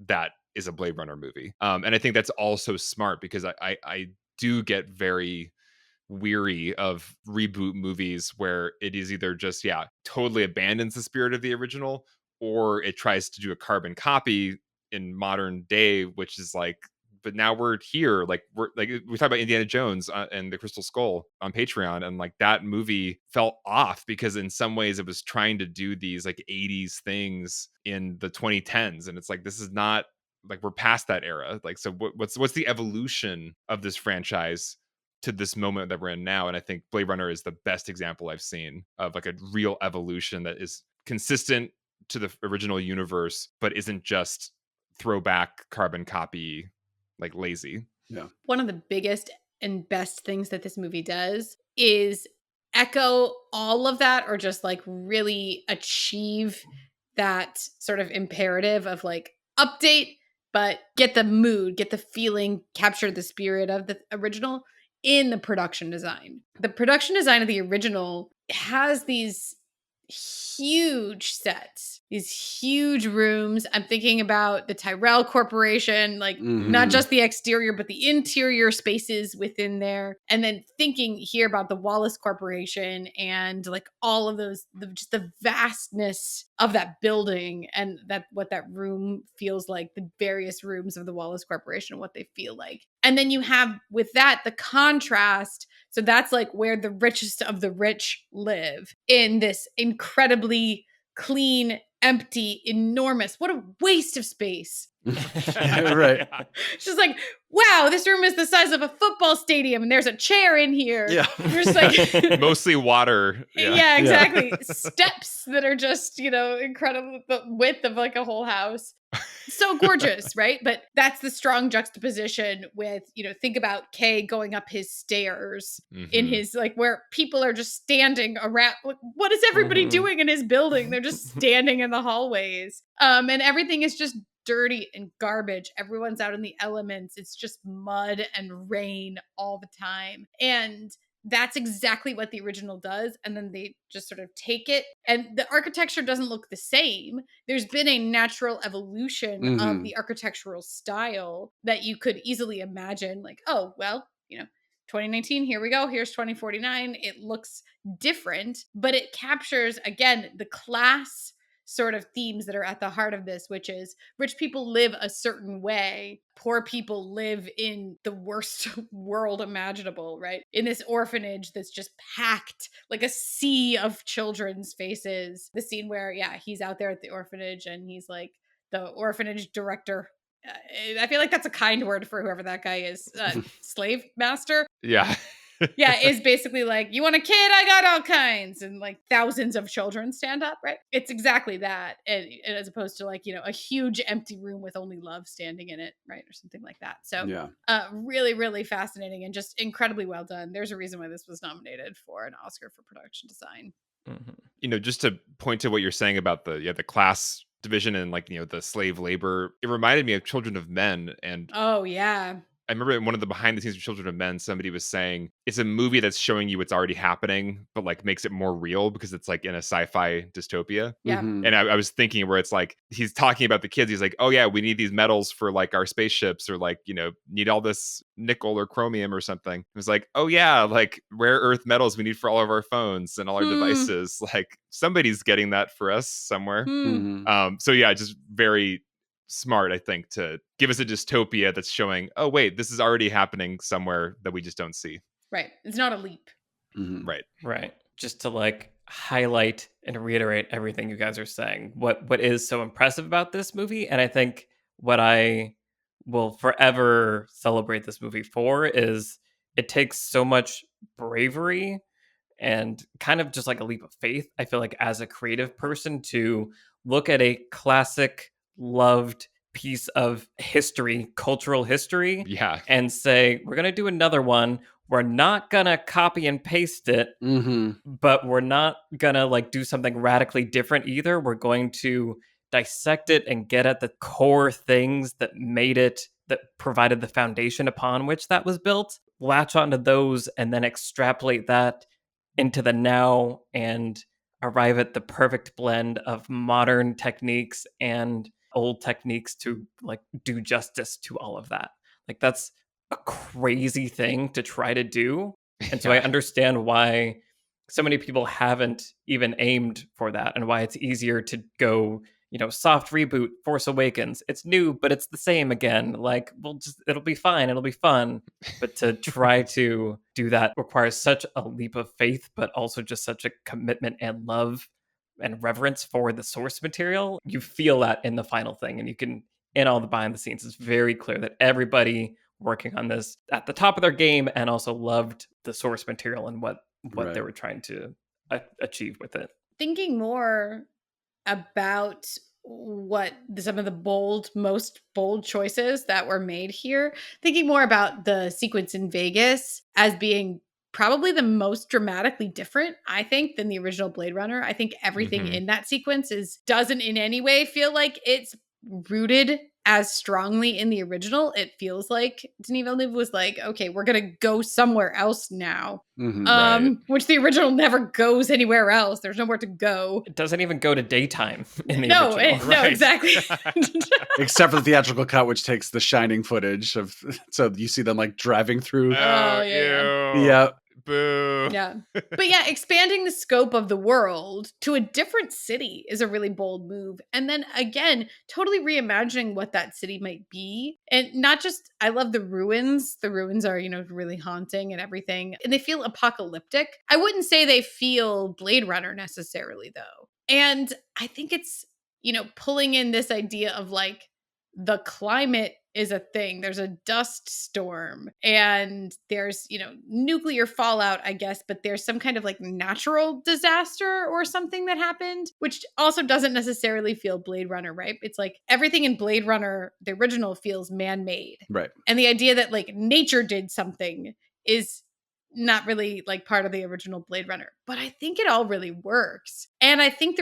that is a Blade Runner movie. And I think that's also smart because I do get very weary of reboot movies where it is either just totally abandons the spirit of the original, or it tries to do a carbon copy in modern day, which is like, but now we're here, like we talk about Indiana Jones and the Crystal Skull on Patreon, and like that movie felt off because in some ways it was trying to do these like 80s things in the 2010s, and it's like, this is not like, we're past that era. Like, so what's the evolution of this franchise to this moment that we're in now? And I think Blade Runner is the best example I've seen of like a real evolution that is consistent to the original universe, but isn't just throwback carbon copy, like lazy. Yeah. One of the biggest and best things that this movie does is echo all of that, or just like really achieve that sort of imperative of like update, but get the mood, get the feeling, capture the spirit of the original in the production design. The production design of the original has these huge sets, these huge rooms. I'm thinking about the Tyrell Corporation, like not just the exterior, but the interior spaces within there. And then thinking here about the Wallace Corporation and like all of those, just the vastness of that building and that what that room feels like, the various rooms of the Wallace Corporation, what they feel like. And then you have with that the contrast. So that's like where the richest of the rich live, in this incredibly clean, empty, enormous, what a waste of space. Right. It's just like, wow, this room is the size of a football stadium and there's a chair in here. Yeah. There's like mostly water. Yeah, exactly. Steps that are just, incredible, the width of like a whole house. so gorgeous, right? But that's the strong juxtaposition with, think about Kay going up his stairs in his, like, where people are just standing around. What is everybody doing in his building? They're just standing in the hallways. And everything is just dirty and garbage. Everyone's out in the elements. It's just mud and rain all the time. And that's exactly what the original does. And then they just sort of take it, and the architecture doesn't look the same. There's been a natural evolution of the architectural style that you could easily imagine, like, oh, well, 2019, here we go. Here's 2049. It looks different, but it captures, again, the class sort of themes that are at the heart of this, which is rich people live a certain way. Poor people live in the worst world imaginable, right? In this orphanage that's just packed like a sea of children's faces. The scene where, he's out there at the orphanage and he's like the orphanage director. I feel like that's a kind word for whoever that guy is. Slave master. Yeah. Is basically like, you want a kid? I got all kinds. And like thousands of children stand up, right? It's exactly that. And as opposed to like, a huge empty room with only love standing in it, right? Or something like that. So really, really fascinating and just incredibly well done. There's a reason why this was nominated for an Oscar for production design. Just to point to what you're saying about the class division and like, the slave labor, it reminded me of Children of Men. And oh yeah, I remember in one of the behind the scenes of Children of Men, somebody was saying it's a movie that's showing you what's already happening, but like makes it more real because it's like in a sci-fi dystopia. Yeah. And I was thinking where it's like, he's talking about the kids. He's like, oh yeah, we need these metals for like our spaceships, or like, need all this nickel or chromium or something. It was like, oh yeah, like rare earth metals we need for all of our phones and all our devices. Like somebody's getting that for us somewhere. So yeah, just very smart, I think, to give us a dystopia that's showing, oh wait, this is already happening somewhere that we just don't see. Right. It's not a leap. Right. Just to like highlight and reiterate everything you guys are saying, what is so impressive about this movie, and I think what I will forever celebrate this movie for, is it takes so much bravery and kind of just like a leap of faith, I feel like, as a creative person, to look at a classic loved piece of history, cultural history, and say, we're going to do another one. We're not going to copy and paste it, but we're not going to like do something radically different either. We're going to dissect it and get at the core things that made it, that provided the foundation upon which that was built, latch onto those, and then extrapolate that into the now and arrive at the perfect blend of modern techniques and old techniques to like do justice to all of that. Like that's a crazy thing to try to do. And so I understand why so many people haven't even aimed for that, and why it's easier to go, soft reboot Force Awakens. It's new, but it's the same again. Like, it'll be fine. It'll be fun. But to try to do that requires such a leap of faith, but also just such a commitment and love and reverence for the source material. You feel that in the final thing, and you can, in all the behind the scenes, it's very clear that everybody working on this at the top of their game and also loved the source material and what they were trying to achieve with it. Thinking more about what some of the most bold choices that were made here, thinking more about the sequence in Vegas as being probably the most dramatically different, I think, than the original Blade Runner. I think everything in that sequence doesn't in any way feel like it's rooted as strongly in the original. It feels like Denis Villeneuve was like, okay, we're going to go somewhere else now. Which the original never goes anywhere else. There's nowhere to go. It doesn't even go to daytime in the original. No, exactly. Except for the theatrical cut, which takes the Shining footage of, so you see them like driving through. Yeah. Boo. Yeah. But yeah, expanding the scope of the world to a different city is a really bold move. And then again, totally reimagining what that city might be. And not just, I love the ruins. The ruins are, really haunting and everything. And they feel apocalyptic. I wouldn't say they feel Blade Runner necessarily, though. And I think it's, pulling in this idea of like the climate is a thing. There's a dust storm and there's, nuclear fallout, I guess, but there's some kind of like natural disaster or something that happened, which also doesn't necessarily feel Blade Runner, right? It's like everything in Blade Runner, the original, feels man-made. Right. And the idea that like nature did something is not really like part of the original Blade Runner, but I think it all really works. And I think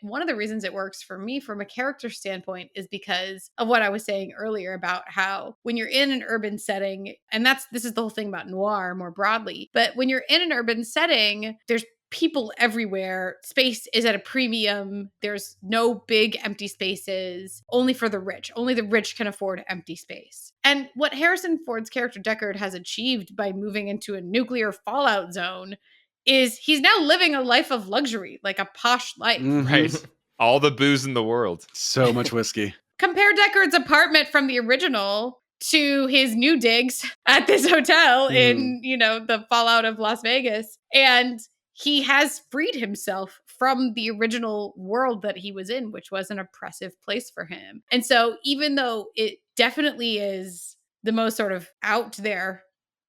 one of the reasons it works for me from a character standpoint is because of what I was saying earlier about how when you're in an urban setting, and this is the whole thing about noir more broadly, but when you're in an urban setting, there's people everywhere. Space is at a premium. There's no big empty spaces, only for the rich. Only the rich can afford empty space. And what Harrison Ford's character Deckard has achieved by moving into a nuclear fallout zone is he's now living a life of luxury, like a posh life. Right. All the booze in the world. So much whiskey. Compare Deckard's apartment from the original to his new digs at this hotel in, the fallout of Las Vegas. And he has freed himself from the original world that he was in, which was an oppressive place for him. And so even though it definitely is the most sort of out there,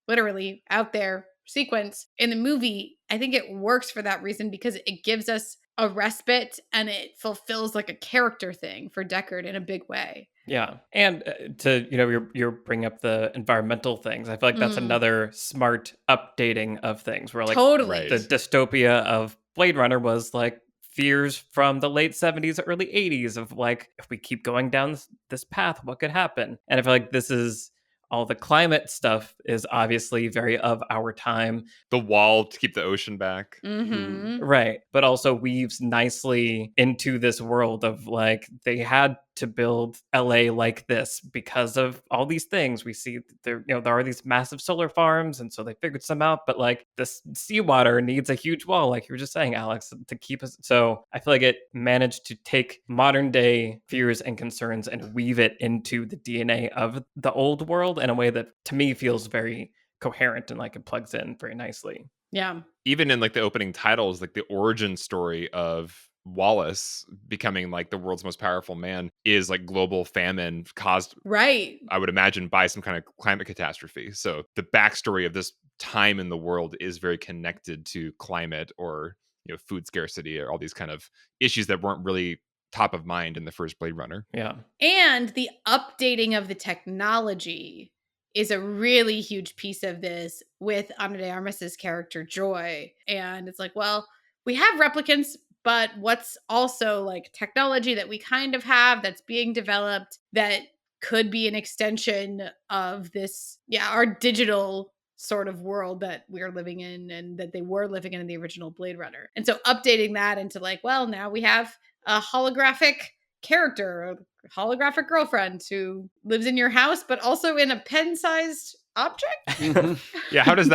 literally out there sequence in the movie, I think it works for that reason because it gives us a respite and it fulfills like a character thing for Deckard in a big way. Yeah. And you're bringing up the environmental things. I feel like that's another smart updating of things where like totally the dystopia of Blade Runner was like fears from the late 70s, early 80s of like, if we keep going down this path, what could happen? And I feel like this is all the climate stuff is obviously very of our time. The wall to keep the ocean back. Right. But also weaves nicely into this world of like, they had to build LA like this because of all these things. We see there are these massive solar farms, and so they figured some out, but like this seawater needs a huge wall, like you were just saying, Alex, to keep us. So I feel like it managed to take modern day fears and concerns and weave it into the DNA of the old world in a way that to me feels very coherent and like it plugs in very nicely. Yeah. Even in like the opening titles, like the origin story of Wallace becoming like the world's most powerful man is like global famine caused, right, I would imagine, by some kind of climate catastrophe. So the backstory of this time in the world is very connected to climate or food scarcity or all these kind of issues that weren't really top of mind in the first Blade Runner. Yeah. And the updating of the technology is a really huge piece of this with Ana de Armas's character Joy. And it's like, well, we have replicants, but what's also like technology that we kind of have that's being developed that could be an extension of this, our digital sort of world that we're living in and that they were living in the original Blade Runner. And so updating that into like, well, now we have a holographic character, a holographic girlfriend who lives in your house, but also in a pen-sized object. Yeah, how does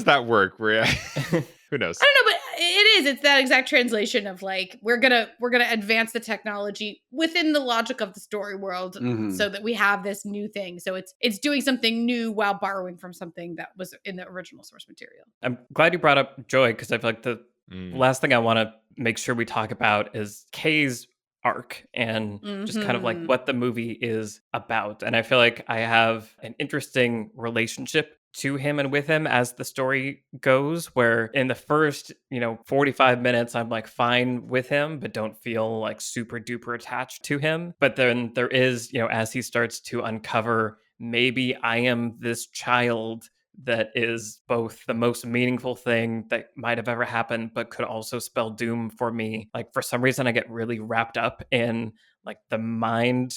that work? Who knows? I don't know, but it's that exact translation of like we're gonna advance the technology within the logic of the story world so that we have this new thing. So it's doing something new while borrowing from something that was in the original source material. I'm glad you brought up Joy because I feel like the last thing I want to make sure we talk about is Kay's arc and just kind of like what the movie is about. And I feel like I have an interesting relationship to him and with him as the story goes, where in the first 45 minutes I'm like fine with him but don't feel like super duper attached to him. But then there is as he starts to uncover, maybe I am this child that is both the most meaningful thing that might have ever happened, but could also spell doom for me. Like for some reason, I get really wrapped up in like the mind,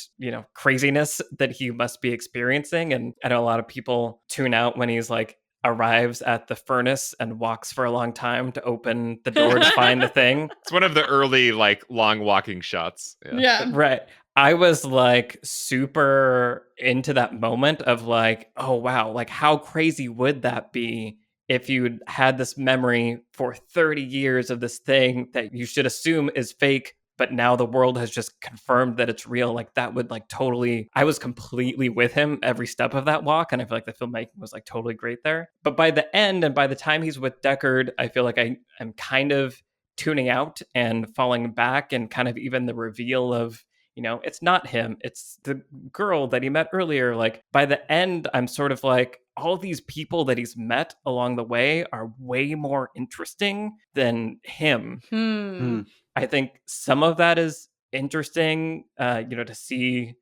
craziness that he must be experiencing. And I know a lot of people tune out when he's like arrives at the furnace and walks for a long time to open the door to find the thing. It's one of the early like long walking shots. Yeah. Right. I was like super into that moment of like, oh, wow, like how crazy would that be if you'd had this memory for 30 years of this thing that you should assume is fake, but now the world has just confirmed that it's real. Like that would like totally, I was completely with him every step of that walk. And I feel like the filmmaking was like totally great there. But by the end and by the time he's with Deckard, I feel like I'm kind of tuning out and falling back, and kind of even the reveal of you know, it's not him, it's the girl that he met earlier. Like by the end, I'm sort of like, all these people that he's met along the way are way more interesting than him. Hmm. I think some of that is interesting, you know, to see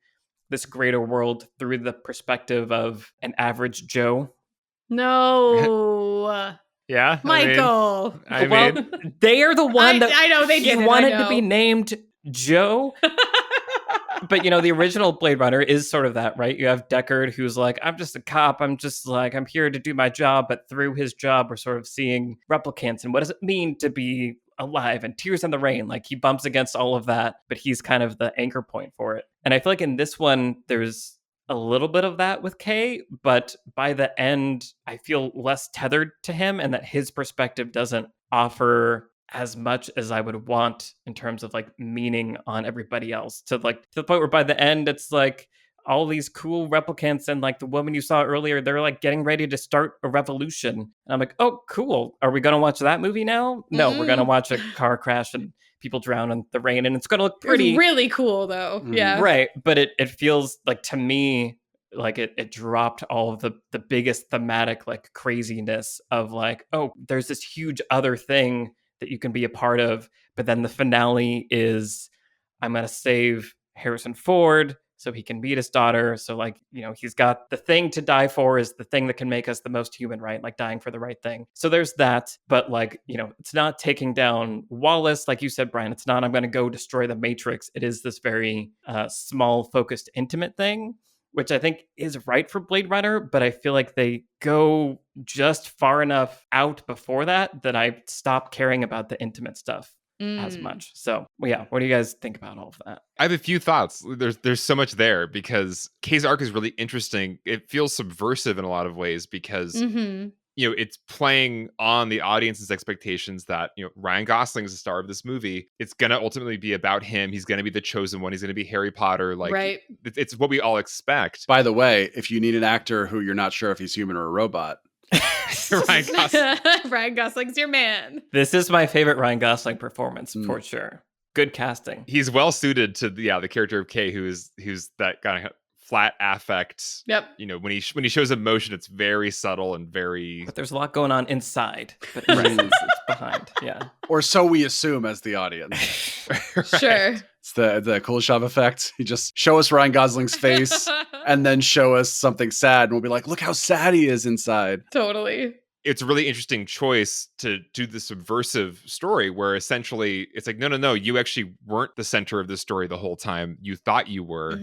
this greater world through the perspective of an average Joe. No. Yeah, Michael. I Well, mean, they are the one that I know they he did it, I wanted to know. be named Joe. But, you know, the original Blade Runner is sort of that, right? You have Deckard, who's like, I'm just a cop. I'm just like, I'm here to do my job. But through his job, we're sort of seeing replicants and what does it mean to be alive, and Tears in the Rain. Like he bumps against all of that, but he's kind of the anchor point for it. And I feel like in this one, there's a little bit of that with Kay, but by the end, I feel less tethered to him, and that his perspective doesn't offer as much as I would want in terms of like meaning on everybody else, to the point where by the end it's like all these cool replicants and like the woman you saw earlier, they're like getting ready to start a revolution. And I'm like, oh, cool. Are we going to watch that movie now? No, we're going to watch a car crash and people drown in the rain, and it's going to look pretty. It's really cool though. Yeah. Right. But it feels like, to me, like it dropped all of the biggest thematic like craziness of like, oh, there's this huge other thing that you can be a part of. But then the finale is, I'm going to save Harrison Ford so he can meet his daughter. So like, you know, he's got the thing to die for, is the thing that can make us the most human, right? Like dying for the right thing. So there's that. But like, you know, it's not taking down Wallace, like you said, Brian. It's not, I'm going to go destroy the Matrix. It is this very small, focused, intimate thing, which I think is right for Blade Runner, but I feel like they go just far enough out before that I stop caring about the intimate stuff as much. So, yeah, what do you guys think about all of that? I have a few thoughts. There's so much there, because Kay's arc is really interesting. It feels subversive in a lot of ways, because you know, it's playing on the audience's expectations that, you know, Ryan Gosling is the star of this movie. It's going to ultimately be about him. He's going to be the chosen one. He's going to be Harry Potter. Like, right. It's what we all expect. By the way, if you need an actor who you're not sure if he's human or a robot, Ryan Gosling. Ryan Gosling's your man. This is my favorite Ryan Gosling performance for sure. Good casting. He's well suited to the character of Kay, who's that kind of flat affect. Yep. You know, when he shows emotion, it's very subtle and very. But there's a lot going on inside, but it's behind. Yeah. Or so we assume as the audience. Sure. It's the Kuleshov effect. You just show us Ryan Gosling's face and then show us something sad, and we'll be like, look how sad he is inside. Totally. It's a really interesting choice to do the subversive story, where essentially it's like, no, you actually weren't the center of the story the whole time. You thought you were.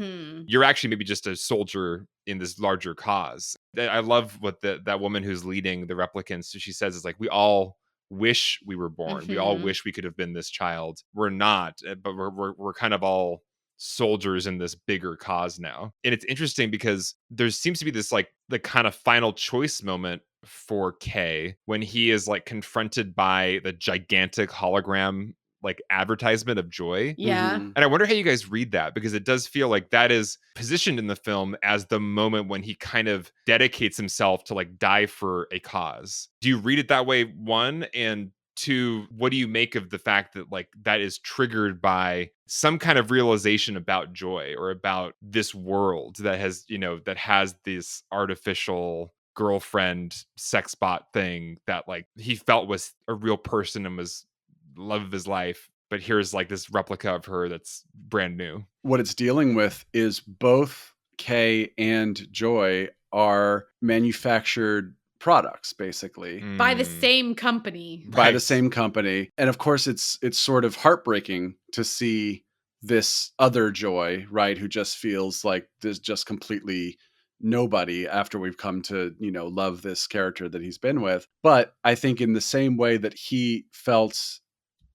You're actually maybe just a soldier in this larger cause. I love what that woman who's leading the replicants, she says, is like, we all wish we were born. We all wish we could have been this child. We're not, but we're kind of all soldiers in this bigger cause now. And it's interesting because there seems to be this like the kind of final choice moment for Kay when he is like confronted by the gigantic hologram like advertisement of joy. Yeah. And I wonder how you guys read that, because it does feel like that is positioned in the film as the moment when he kind of dedicates himself to like die for a cause. Do you read it that way, one? And two, what do you make of the fact that like that is triggered by some kind of realization about joy, or about this world that has, you know, that has this artificial girlfriend sex bot thing that like he felt was a real person and was love of his life, but here's like this replica of her that's brand new. What it's dealing with is both Kay and Joy are manufactured products, basically. By the same company. By the same company. And of course, it's sort of heartbreaking to see this other Joy, right, who just feels like there's just completely nobody after we've come to, you know, love this character that he's been with. But I think in the same way that he felt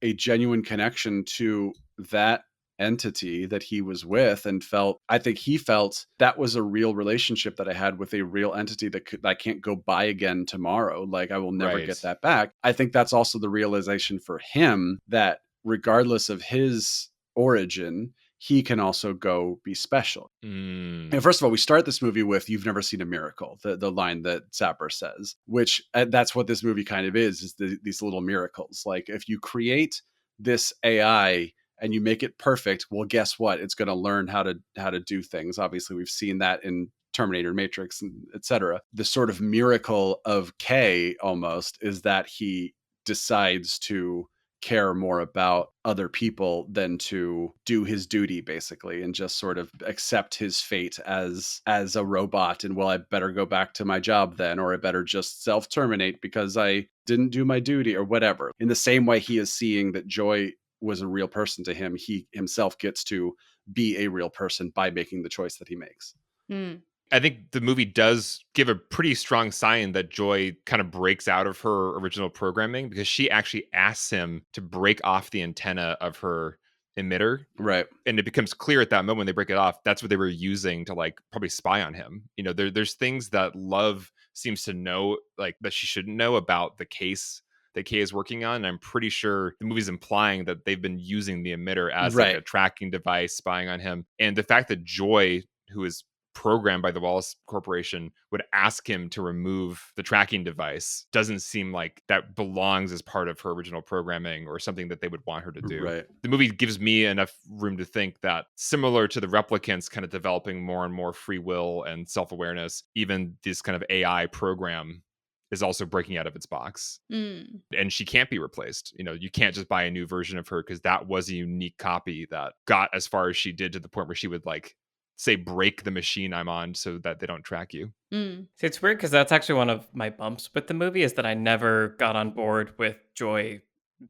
a genuine connection to that entity that he was with, and I think he felt that was a real relationship that I had with a real entity that I can't go buy again tomorrow. Like I will never get that back. I think that's also the realization for him that regardless of his origin, he can also go be special. And first of all, we start this movie with, you've never seen a miracle, the line that Sapper says, which that's what this movie kind of is these little miracles. Like if you create this AI and you make it perfect, well, guess what? It's going to learn how to do things. Obviously, we've seen that in Terminator, Matrix, and etc. The sort of miracle of K almost is that he decides to care more about other people than to do his duty, basically, and just sort of accept his fate as a robot. And, well, I better go back to my job then, or I better just self-terminate because I didn't do my duty or whatever. In the same way he is seeing that Joy was a real person to him, he himself gets to be a real person by making the choice that he makes. I think the movie does give a pretty strong sign that Joy kind of breaks out of her original programming, because she actually asks him to break off the antenna of her emitter. Right. And it becomes clear at that moment when they break it off, that's what they were using to like probably spy on him. You know, there's things that Love seems to know, like that she shouldn't know about the case that Kay is working on. And I'm pretty sure the movie's implying that they've been using the emitter as like a tracking device, spying on him. And the fact that Joy, who is programmed by the Wallace Corporation, would ask him to remove the tracking device doesn't seem like that belongs as part of her original programming or something that they would want her to do. Right. The movie gives me enough room to think that, similar to the Replicants kind of developing more and more free will and self-awareness, even this kind of AI program is also breaking out of its box. And she can't be replaced. You know, you can't just buy a new version of her, because that was a unique copy that got as far as she did, to the point where she would like say, break the machine I'm on so that they don't track you. See, it's weird because that's actually one of my bumps with the movie, is that I never got on board with Joy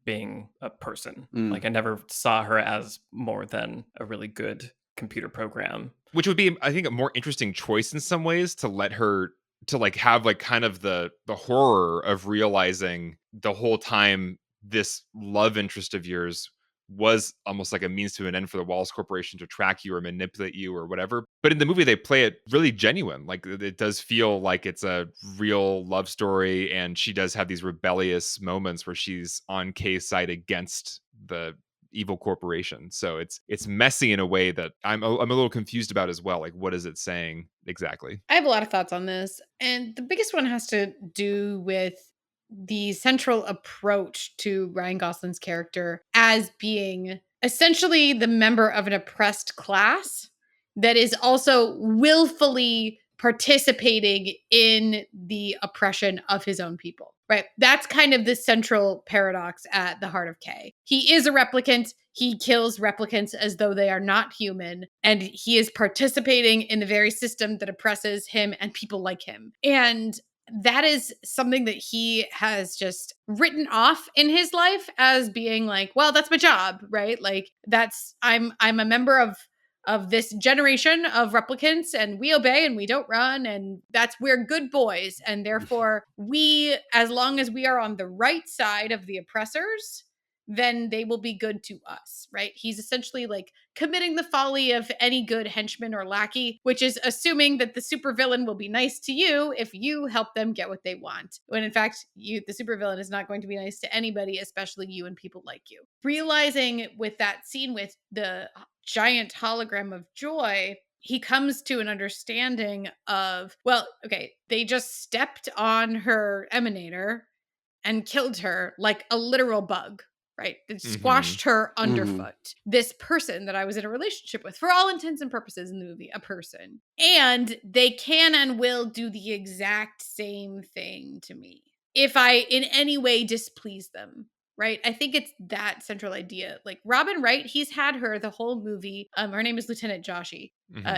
being a person. Like, I never saw her as more than a really good computer program. Which would be, I think, a more interesting choice in some ways, to let her to like have like kind of the horror of realizing the whole time this love interest of yours was almost like a means to an end for the Wallace Corporation to track you or manipulate you or whatever. But in the movie, they play it really genuine. Like, it does feel like it's a real love story. And she does have these rebellious moments where she's on Kay's side against the evil corporation. So it's messy in a way that I'm a little confused about as well. Like, what is it saying exactly? I have a lot of thoughts on this. And the biggest one has to do with the central approach to Ryan Gosling's character as being essentially the member of an oppressed class that is also willfully participating in the oppression of his own people, right? That's kind of the central paradox at the heart of Kay. He is a replicant. He kills replicants as though they are not human, and he is participating in the very system that oppresses him and people like him. And that is something that he has just written off in his life as being like, well, that's my job, right? Like, I'm a member of this generation of replicants, and we obey and we don't run, and we're good boys, and therefore we, as long as we are on the right side of the oppressors, then they will be good to us, right? He's essentially like committing the folly of any good henchman or lackey, which is assuming that the supervillain will be nice to you if you help them get what they want. When in fact, the supervillain is not going to be nice to anybody, especially you and people like you. Realizing with that scene with the giant hologram of Joy, he comes to an understanding of, well, okay, they just stepped on her emanator and killed her like a literal bug. Right? It squashed her underfoot. This person that I was in a relationship with, for all intents and purposes in the movie, a person. And they can and will do the exact same thing to me if I in any way displease them. Right? I think it's that central idea. Like, Robin Wright, he's had her the whole movie. Her name is Lieutenant Joshi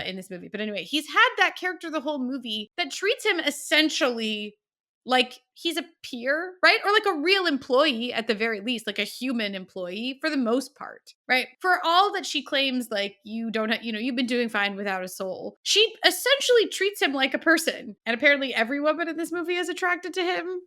in this movie. But anyway, he's had that character the whole movie that treats him essentially like he's a peer, right? Or like a real employee at the very least, like a human employee for the most part, right? For all that she claims, like, you've been doing fine without a soul. She essentially treats him like a person. And apparently every woman in this movie is attracted to him.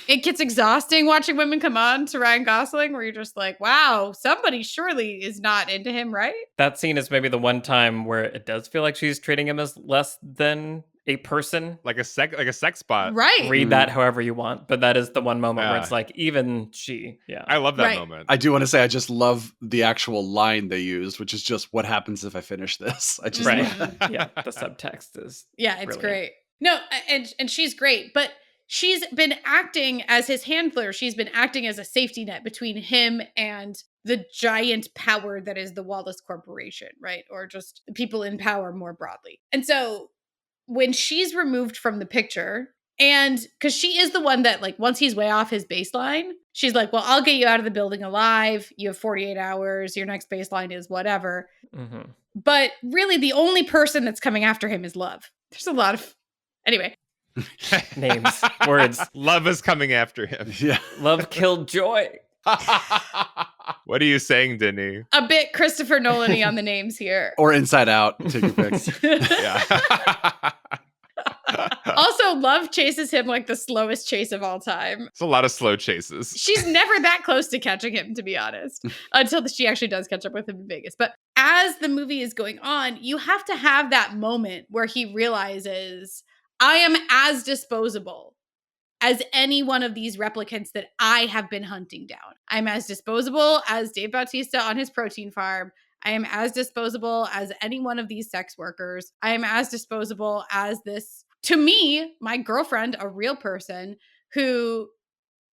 It gets exhausting watching women come on to Ryan Gosling, where you're just like, wow, somebody surely is not into him, right? That scene is maybe the one time where it does feel like she's treating him as less than a person. Like a sex bot. Right. Read that however you want, but that is the one moment where it's like, even she, I love that moment. I do want to say, I just love the actual line they used, which is just, what happens if I finish this? I just yeah, the subtext is it's brilliant. great. No, and she's great, but she's been acting as his handler. She's been acting as a safety net between him and the giant power that is the Wallace Corporation, right? Or just the people in power more broadly. And so when she's removed from the picture, and because she is the one that, like, once he's way off his baseline, she's like, well, I'll get you out of the building alive. You have 48 hours. Your next baseline is whatever. Mm-hmm. But really, the only person that's coming after him is Love. There's a lot of, anyway. Names, words. Love is coming after him. Yeah. Love killed joy. What are you saying, Denny? A bit Christopher Nolan-y on the names here. Or Inside Out. Take your picks. Yeah. Also, Love chases him like the slowest chase of all time. It's a lot of slow chases. She's never that close to catching him, to be honest, until she actually does catch up with him in Vegas. But as the movie is going on, you have to have that moment where he realizes, I am as disposable as any one of these replicants that I have been hunting down. I'm as disposable as Dave Bautista on his protein farm. I am as disposable as any one of these sex workers. I am as disposable as this, to me, my girlfriend, a real person who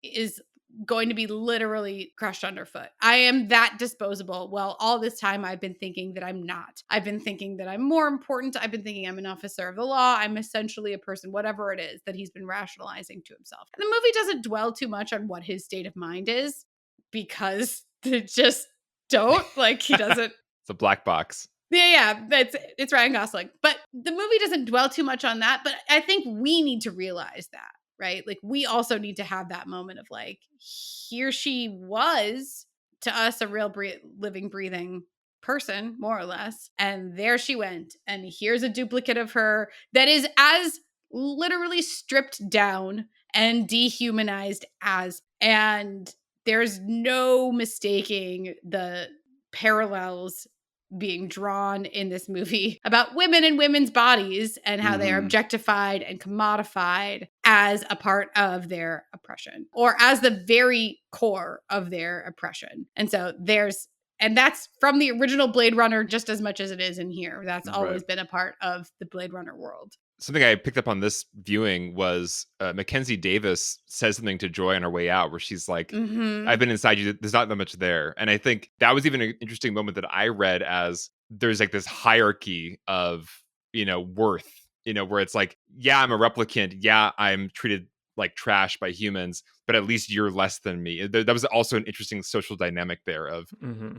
is going to be literally crushed underfoot. I am that disposable. Well, all this time I've been thinking that I'm not. I've been thinking that I'm more important. I've been thinking I'm an officer of the law. I'm essentially a person, whatever it is that he's been rationalizing to himself. And the movie doesn't dwell too much on what his state of mind is because they just don't. Like, he doesn't. It's a black box. Yeah, it's Ryan Gosling. But the movie doesn't dwell too much on that. But I think we need to realize that. Right? Like, we also need to have that moment of like, here she was to us, a real living, breathing person, more or less. And there she went. And here's a duplicate of her that is as literally stripped down and dehumanized as. And there's no mistaking the parallels being drawn in this movie about women and women's bodies and how they are objectified and commodified as a part of their oppression or as the very core of their oppression. And so and that's from the original Blade Runner just as much as it is in here. That's always been a part of the Blade Runner world. Something I picked up on this viewing was Mackenzie Davis says something to Joy on her way out where she's like, I've been inside you. There's not that much there. And I think that was even an interesting moment that I read as there's like this hierarchy of, worth, where it's like, yeah, I'm a replicant. Yeah, I'm treated like trash by humans, but at least you're less than me. That was also an interesting social dynamic there of,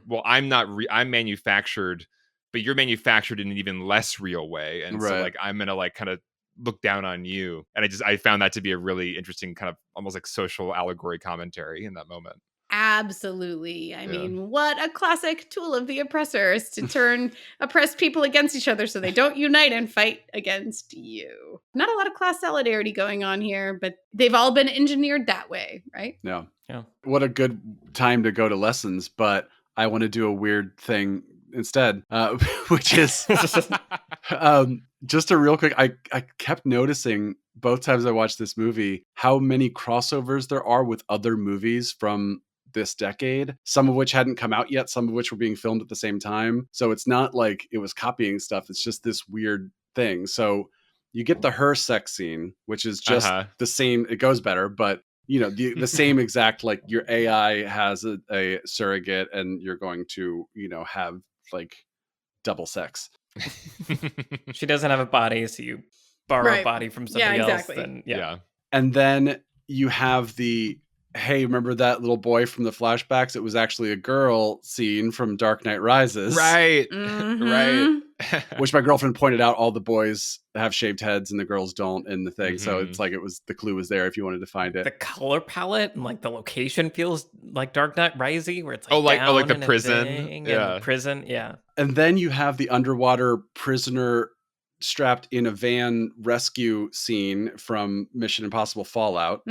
well, I'm not, I'm manufactured, but you're manufactured in an even less real way. And so like, I'm going to like kind of look down on you. And I found that to be a really interesting kind of almost like social allegory commentary in that moment. Absolutely. I mean, what a classic tool of the oppressors to turn oppressed people against each other so they don't unite and fight against you. Not a lot of class solidarity going on here, but they've all been engineered that way, right? Yeah. What a good time to go to lessons, but I want to do a weird thing instead, which is just a real quick, I kept noticing both times I watched this movie how many crossovers there are with other movies from this decade, some of which hadn't come out yet, some of which were being filmed at the same time. So it's not like it was copying stuff. It's just this weird thing. So you get the her sex scene, which is just the same. It goes better, but the same exact, like your AI has a surrogate and you're going to, have like double sex. She doesn't have a body, so you borrow a body from somebody else. And then you have the, hey, remember that little boy from the flashbacks? It was actually a girl scene from Dark Knight Rises. Right. Right. Which my girlfriend pointed out all the boys have shaved heads and the girls don't in the thing. So it's like the clue was there if you wanted to find it. The color palette and like the location feels like Dark Knight Rises, where it's like like the prison. The prison. And then you have the underwater prisoner strapped in a van rescue scene from Mission Impossible Fallout,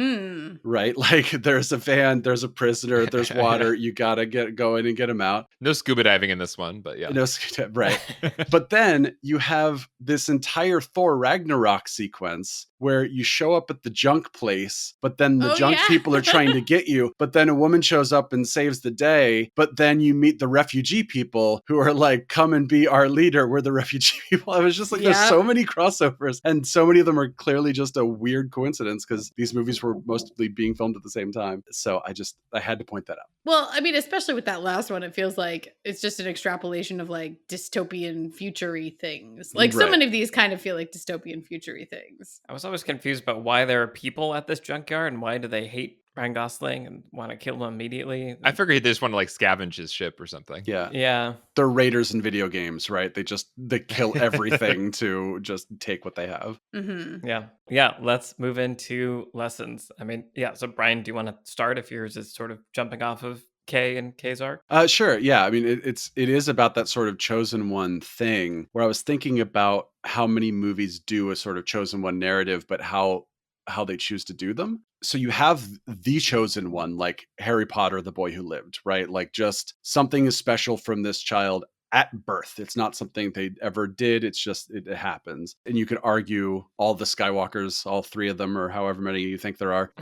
right? Like there's a van, there's a prisoner, there's water. You gotta go in and get him out. No scuba diving in this one, but right. But then you have this entire Thor Ragnarok sequence where you show up at the junk place, but then the junk yeah. people are trying to get you, but then a woman shows up and saves the day, but then you meet the refugee people who are like, come and be our leader. We're the refugee people. I was just like, there's so many crossovers, and so many of them are clearly just a weird coincidence because these movies were mostly being filmed at the same time. So I had to point that out. Well, I mean, especially with that last one, it feels like it's just an extrapolation of like dystopian future-y things. Like so Right. many of these kind of feel like dystopian future-y things. I was always confused about why there are people at this junkyard and why do they hate Ryan Gosling and want to kill him immediately. I figured they just want to like scavenge his ship or something. Yeah. They're raiders in video games, right? They kill everything to just take what they have. Mm-hmm. Yeah. Let's move into lessons. I mean, so Brian, do you want to start if yours is sort of jumping off of Kay and Kay's arc? Sure. Yeah. I mean, it is about that sort of chosen one thing where I was thinking about how many movies do a sort of chosen one narrative, but how they choose to do them. So you have the chosen one, like Harry Potter, the boy who lived, right? Like just something is special from this child at birth. It's not something they ever did. It's just, it happens. And you could argue all the Skywalkers, all three of them, or however many you think there are,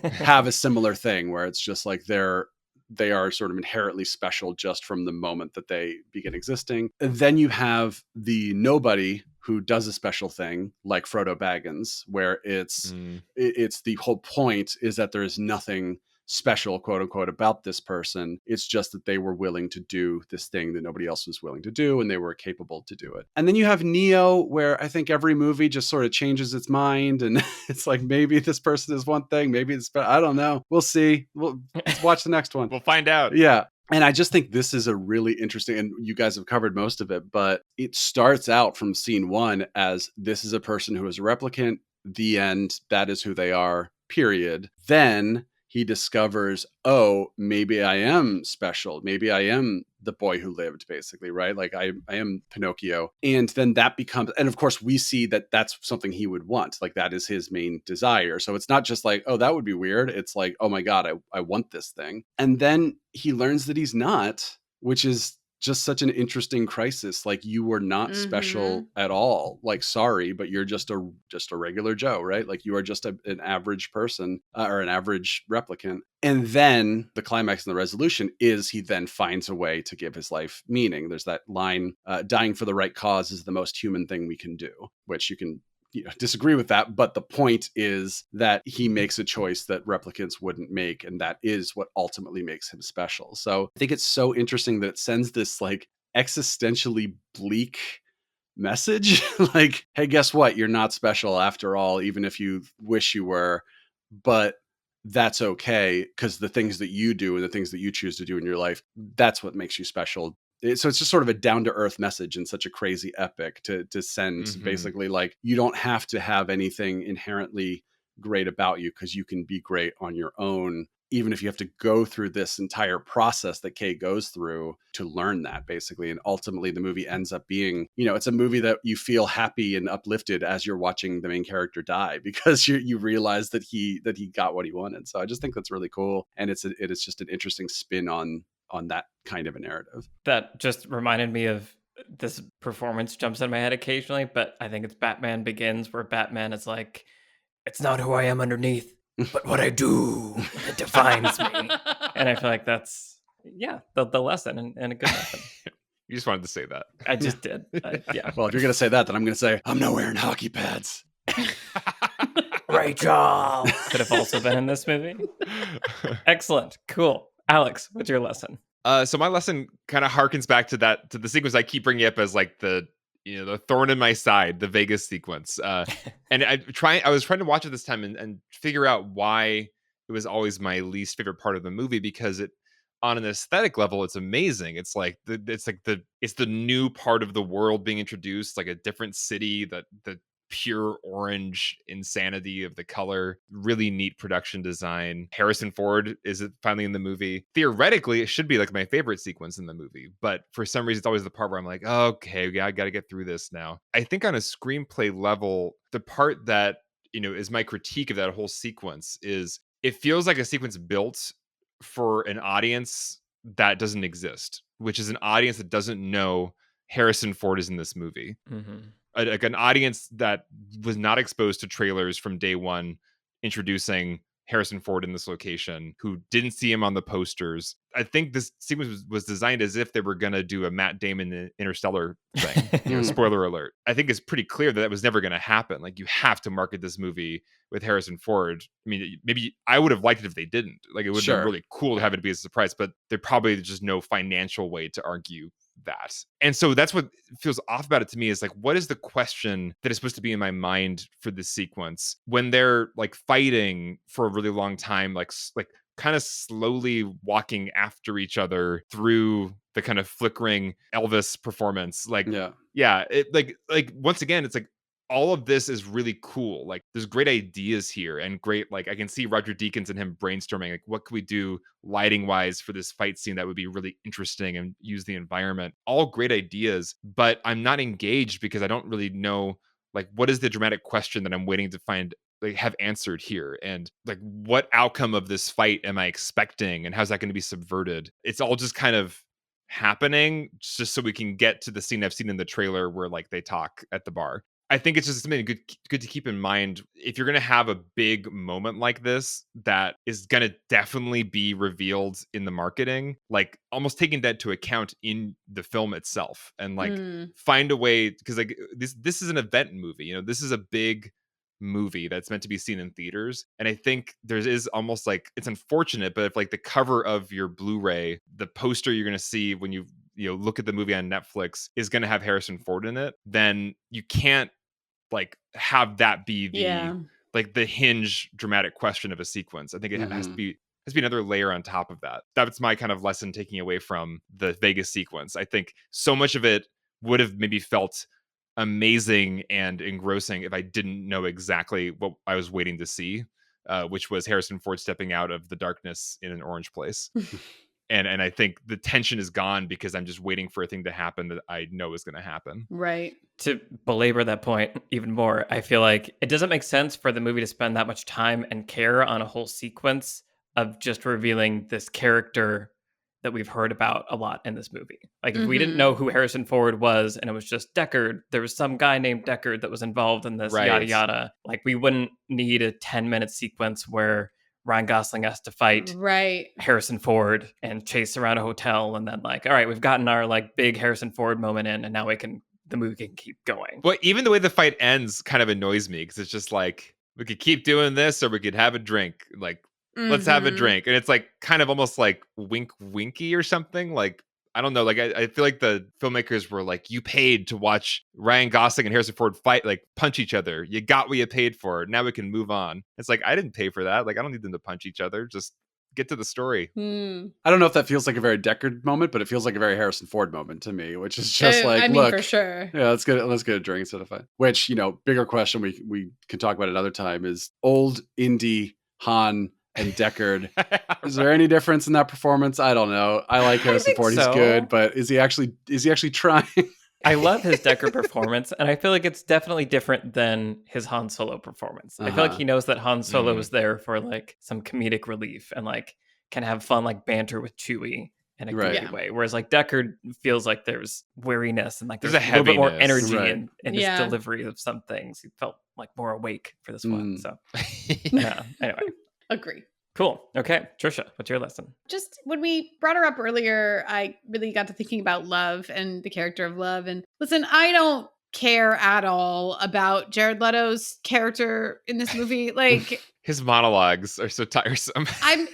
have a similar thing where it's just like they are sort of inherently special just from the moment that they begin existing. And then you have the nobody who does a special thing like Frodo Baggins, where it's the whole point is that there is nothing special, quote unquote, about this person. It's just that they were willing to do this thing that nobody else was willing to do, and they were capable to do it. And then you have Neo, where I think every movie just sort of changes its mind, and it's like, maybe this person is one thing, maybe it's, I don't know. We'll see. Let's watch the next one. We'll find out. Yeah. And I just think this is a really interesting, and you guys have covered most of it, but it starts out from scene one as this is a person who is a replicant, the end, that is who they are, period. Then he discovers, oh, maybe I am special. Maybe I am the boy who lived, basically, right? Like I am Pinocchio. And then that becomes, and of course we see that that's something he would want. Like that is his main desire. So it's not just like, oh, that would be weird. It's like, oh my God, I want this thing. And then he learns that he's not, which is just such an interesting crisis. Like you were not special at all. Like, sorry, but you're just a regular Joe, right? Like you are just an average person or an average replicant. And then the climax and the resolution is he then finds a way to give his life meaning. There's that line, dying for the right cause is the most human thing we can do, which you can disagree with that, but the point is that he makes a choice that replicants wouldn't make, and that is what ultimately makes him special. So I think it's so interesting that it sends this like existentially bleak message like, hey, guess what, you're not special after all, even if you wish you were, but that's okay, because the things that you do and the things that you choose to do in your life, that's what makes you special. So it's just sort of a down-to-earth message in such a crazy epic to send, basically, like, you don't have to have anything inherently great about you, because you can be great on your own, even if you have to go through this entire process that Kay goes through to learn that, basically. And ultimately the movie ends up being, it's a movie that you feel happy and uplifted as you're watching the main character die, because you realize that he got what he wanted. So I just think that's really cool, and it is just an interesting spin on that kind of a narrative. That just reminded me of this performance jumps in my head occasionally, but I think it's Batman Begins, where Batman is like, it's not who I am underneath, but what I do that defines me. And I feel like that's, the lesson, and a good lesson. You just wanted to say that. I just did. Yeah. Well, if you're going to say that, then I'm going to say, I'm not wearing hockey pads. Rachel could have also been in this movie. Excellent. Cool. Alex, what's your lesson? So my lesson kind of harkens back to the sequence I keep bringing up as like the thorn in my side, the Vegas sequence. And I was trying to watch it this time and figure out why it was always my least favorite part of the movie, because it, on an aesthetic level, it's amazing. It's the new part of the world being introduced, like a different city, the pure orange insanity of the color, really neat production design. Harrison Ford is finally in the movie. Theoretically, it should be like my favorite sequence in the movie, but for some reason it's always the part where I'm like, okay, I gotta get through this now. I think on a screenplay level, the part that is my critique of that whole sequence is it feels like a sequence built for an audience that doesn't exist, which is an audience that doesn't know Harrison Ford is in this movie. like an audience that was not exposed to trailers from day one, introducing Harrison Ford in this location, who didn't see him on the posters. I think this sequence was designed as if they were going to do a Matt Damon Interstellar thing. Spoiler alert. I think it's pretty clear that was never going to happen. Like, you have to market this movie with Harrison Ford. I mean, maybe I would have liked it if they didn't. Like, it would have been really cool to have it be a surprise, but there probably just no financial way to argue that. And so that's what feels off about it to me, is like, what is the question that is supposed to be in my mind for this sequence when they're like fighting for a really long time, like kind of slowly walking after each other through the kind of flickering Elvis performance. Like, it like once again, it's like, all of this is really cool. Like, there's great ideas here, and great, like, I can see Roger Deakins and him brainstorming, like, what could we do lighting wise for this fight scene that would be really interesting and use the environment. All great ideas, but I'm not engaged because I don't really know, like, what is the dramatic question that I'm waiting to find, like, have answered here, and like, what outcome of this fight am I expecting, and how's that going to be subverted? It's all just kind of happening just so we can get to the scene I've seen in the trailer where, like, they talk at the bar. I think it's just something good to keep in mind if you're going to have a big moment like this that is going to definitely be revealed in the marketing, like, almost taking that to account in the film itself, and like find a way, because like this is an event movie, this is a big movie that's meant to be seen in theaters. And I think there is almost, like, it's unfortunate, but if like the cover of your Blu-ray, the poster you're going to see when you look at the movie on Netflix is going to have Harrison Ford in it, then you can't like have that be the like the hinge dramatic question of a sequence. I think it has to be another layer on top of that. That's my kind of lesson taking away from the Vegas sequence. I think so much of it would have maybe felt amazing and engrossing if I didn't know exactly what I was waiting to see, which was Harrison Ford stepping out of the darkness in an orange place. And I think the tension is gone because I'm just waiting for a thing to happen that I know is going to happen. Right. To belabor that point even more, I feel like it doesn't make sense for the movie to spend that much time and care on a whole sequence of just revealing this character that we've heard about a lot in this movie. Like, if we didn't know who Harrison Ford was and it was just Deckard, there was some guy named Deckard that was involved in this, yada yada. Like, we wouldn't need a 10-minute sequence where Ryan Gosling has to fight Harrison Ford and chase around a hotel, and then like, all right, we've gotten our like big Harrison Ford moment in, and now the movie can keep going. But even the way the fight ends kind of annoys me, because it's just like, we could keep doing this or we could have a drink. Like, let's have a drink. And it's like kind of almost like wink winky or something. Like, I don't know. Like, I feel like the filmmakers were like, you paid to watch Ryan Gosling and Harrison Ford fight, like, punch each other. You got what you paid for. Now we can move on. It's like, I didn't pay for that. Like, I don't need them to punch each other. Just get to the story. I don't know if that feels like a very Deckard moment, but it feels like a very Harrison Ford moment to me, which is just like, I mean, look, for sure. Yeah, let's get a drink instead of fight. Which, bigger question we can talk about another time is old indie Han and Deckard. Is there any difference in that performance? I don't know. I like Harrison Ford. He's good, but is he actually trying? I love his Deckard performance, and I feel like it's definitely different than his Han Solo performance. I feel like he knows that Han Solo is there for like some comedic relief and like can have fun like banter with Chewie in a good way. Whereas like Deckard feels like there's weariness and like there's a little bit more energy in his delivery of some things. He felt like more awake for this one. So anyway. Agree. Cool. Okay. Trisha, what's your lesson? Just when we brought her up earlier, I really got to thinking about love and the character of love. And listen, I don't care at all about Jared Leto's character in this movie. Like, his monologues are so tiresome.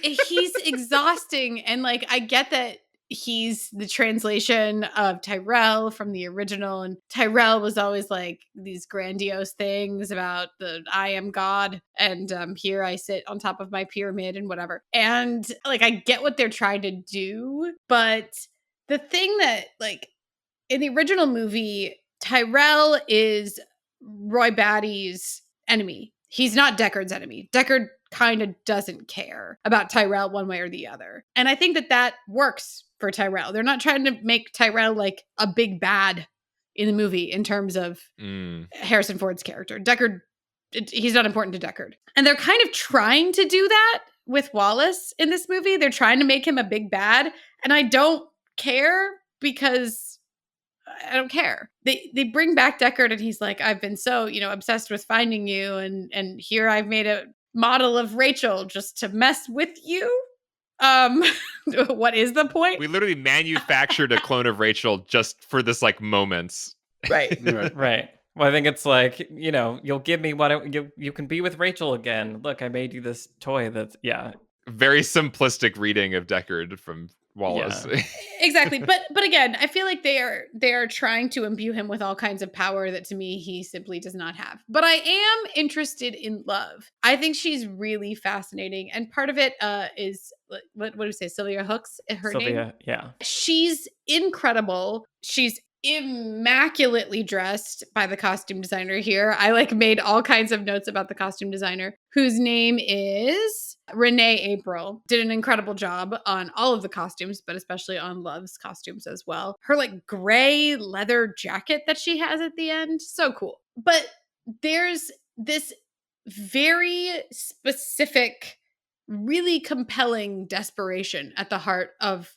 He's exhausting. And like, I get that he's the translation of Tyrell from the original, and Tyrell was always like these grandiose things about the I am God, and here I sit on top of my pyramid and whatever. And like, I get what they're trying to do, but the thing that, like, in the original movie, Tyrell is Roy Batty's enemy. He's not Deckard's enemy. Deckard kind of doesn't care about Tyrell one way or the other. And I think that works for Tyrell. They're not trying to make Tyrell like a big bad in the movie in terms of Harrison Ford's character. Deckard, he's not important to Deckard. And they're kind of trying to do that with Wallace in this movie. They're trying to make him a big bad. And I don't care because I don't care. They bring back Deckard and he's like, I've been so, obsessed with finding you. And here I've made a model of Rachel just to mess with you. What is the point? We literally manufactured a clone of Rachel just for this like moments. Right. Right. Well, I think it's like, you'll give me you can be with Rachel again. Look, I made you this toy that's, Very simplistic reading of Deckard from Wallace. Yeah. Exactly. But again, I feel like they are trying to imbue him with all kinds of power that to me he simply does not have. But I am interested in Love. I think she's really fascinating. And part of it is what do we say? Sylvia Hooks, her name? Sylvia, yeah. She's incredible. She's immaculately dressed by the costume designer here. I made all kinds of notes about the costume designer, whose name is Renee April. Did an incredible job on all of the costumes, but especially on Love's costumes as well. Her gray leather jacket that she has at the end, so cool. But there's this very specific, really compelling desperation at the heart of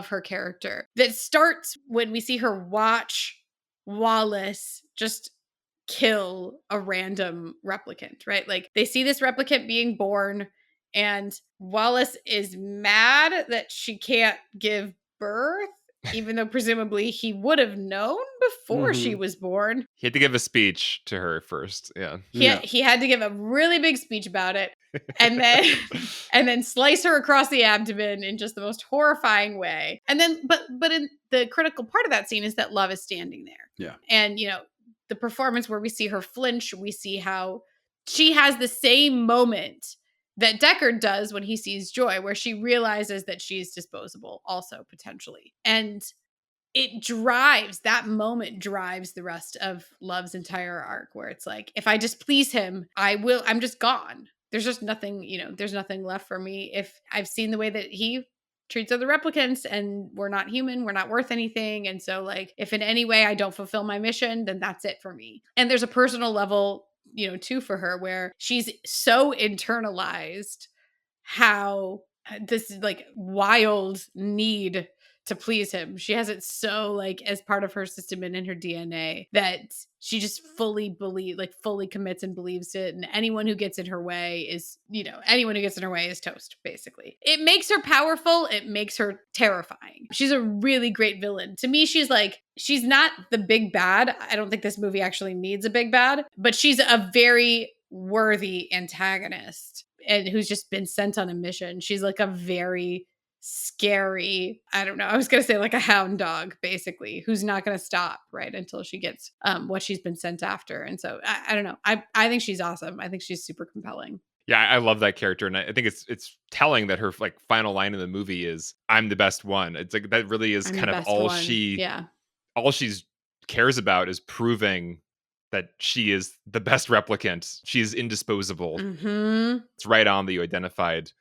her character that starts when we see her watch Wallace just kill a random replicant, right? They see this replicant being born and Wallace is mad that she can't give birth, even though presumably he would have known before she was born. He had to give a speech to her first. Yeah. He had to give a really big speech about it. And then slice her across the abdomen in just the most horrifying way. And then but in the critical part of that scene is that Love is standing there. Yeah. And the performance where we see her flinch, we see how she has the same moment that Deckard does when he sees Joy, where she realizes that she's disposable also potentially. And that moment drives the rest of Love's entire arc, where it's like, if I displease him, I'm just gone. There's just nothing, there's nothing left for me. If I've seen the way that he treats other replicants and we're not human, we're not worth anything. And so if in any way I don't fulfill my mission, then that's it for me. And there's a personal level, too, for her, where she's so internalized how this wild need to please him. She has it so as part of her system and in her DNA that she just fully commits and believes it. And anyone who gets in her way is toast, basically. It makes her powerful. It makes her terrifying. She's a really great villain. To me, she's not the big bad. I don't think this movie actually needs a big bad, but she's a very worthy antagonist and who's just been sent on a mission. She's a very scary, I don't know, I was gonna say a hound dog, basically, who's not gonna stop right until she gets what she's been sent after. And so I don't know, I think she's awesome. I think she's super compelling. Yeah, I love that character, and I think it's telling that her final line in the movie is "I'm the best one." It's that really is kind of all all she's cares about is proving that she is the best replicant. She's indisposable. Mm-hmm. It's right on that you identified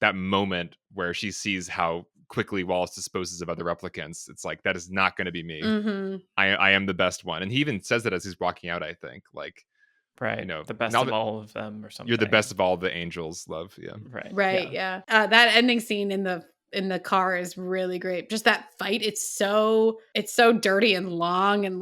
that moment where she sees how quickly Wallace disposes of other replicants. It's that is not going to be me. Mm-hmm. I am the best one. And he even says that as he's walking out, I think. Right. The best of all of them or something. You're the best of all the angels, Love. Yeah. Right. Yeah. That ending scene in the car is really great. Just that fight. It's so dirty and long and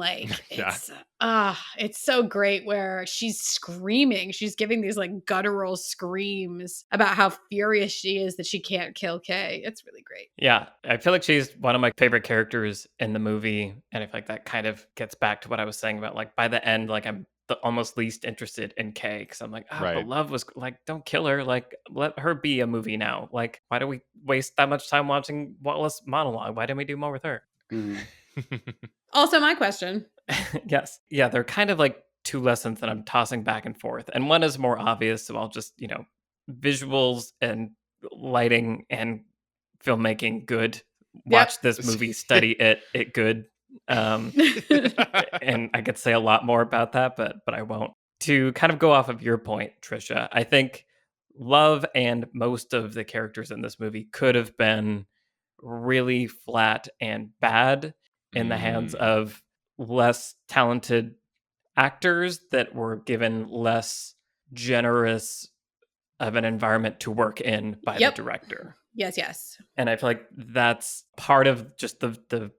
it's so great, where she's screaming. She's giving these guttural screams about how furious she is that she can't kill Kay. It's really great. Yeah. I feel like she's one of my favorite characters in the movie. And I feel like that kind of gets back to what I was saying about by the end, I'm the almost least interested in Kay, because I'm but Love was don't kill her, let her be a movie now. Why do we waste that much time watching Wallace monologue? Why didn't we do more with her? Also my question. Yes. Yeah, they're kind of two lessons that I'm tossing back and forth, and one is more obvious, so I'll just visuals and lighting and filmmaking good. Watch this movie, study it good. And I could say a lot more about that, but I won't. To kind of go off of your point, Trisha, I think Love and most of the characters in this movie could have been really flat and bad in the hands of less talented actors that were given less generous of an environment to work in by the director. Yes. And I feel like that's part of just the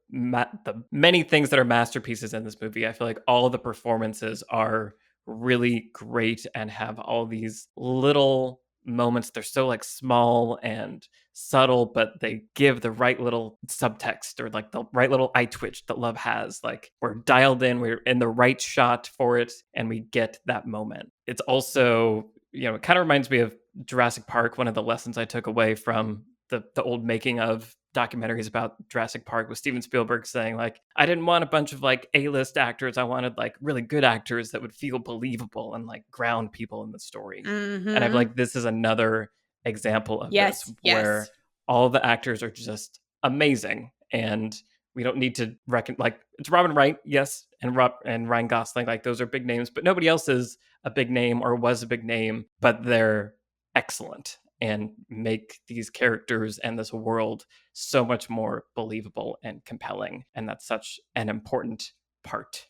many things that are masterpieces in this movie. I feel like all of the performances are really great and have all these little moments. They're so like small and subtle, but they give the right little subtext or like the right little eye twitch that love has. Like we're dialed in, we're in the right shot for it, and we get that moment. It's also, it kind of reminds me of Jurassic Park. One of the lessons I took away from the old making of documentaries about Jurassic Park was Steven Spielberg saying, like, I didn't want a bunch of like A-list actors. I wanted like really good actors that would feel believable and like ground people in the story. And I feel like this is another example of this where all the actors are just amazing, and we don't need to reckon, like, it's Robin Wright, yes, and Ryan Gosling, like those are big names, but nobody else is a big name or was a big name, but they're excellent and make these characters and this world so much more believable and compelling. And that's such an important part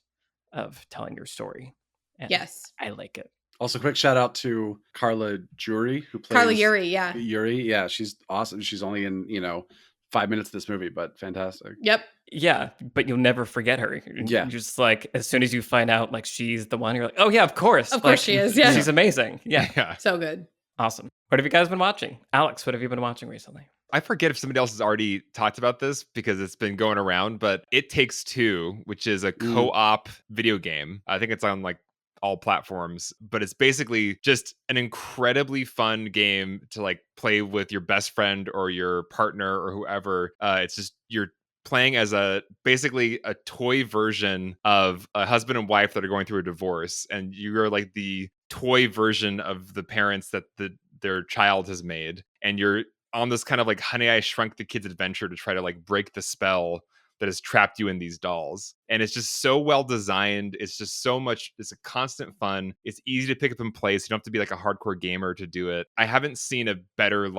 of telling your story. And I like it. Also, quick shout out to Carla Juri, who plays Carla Juri. Yeah, she's awesome. She's only in 5 minutes of this movie, but fantastic. Yep. Yeah, but you'll never forget her. Yeah. You're just like, as soon as you find out like she's the one, you're like, oh yeah, of course. Of course she is. Yeah. She's amazing. Yeah. So good. Awesome. What have you guys been watching? Alex, what have you been watching recently? I forget if somebody else has already talked about this because it's been going around, but It Takes Two, which is a co-op video game. I think it's on like all platforms, but it's basically just an incredibly fun game to like play with your best friend or your partner or whoever. It's just you're playing as basically a toy version of a husband and wife that are going through a divorce, and you're like the toy version of the parents that their child has made, and you're on this kind of like Honey, I Shrunk the Kids adventure to try to like break the spell that has trapped you in these dolls. And it's just so well designed. It's just so much, it's a constant fun. It's easy to pick up and play, so you don't have to be like a hardcore gamer to do it. I haven't seen a better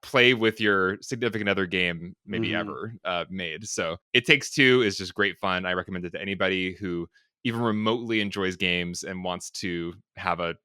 play with your significant other game maybe ever made. So It Takes Two is just great fun. I recommend it to anybody who even remotely enjoys games and wants to have a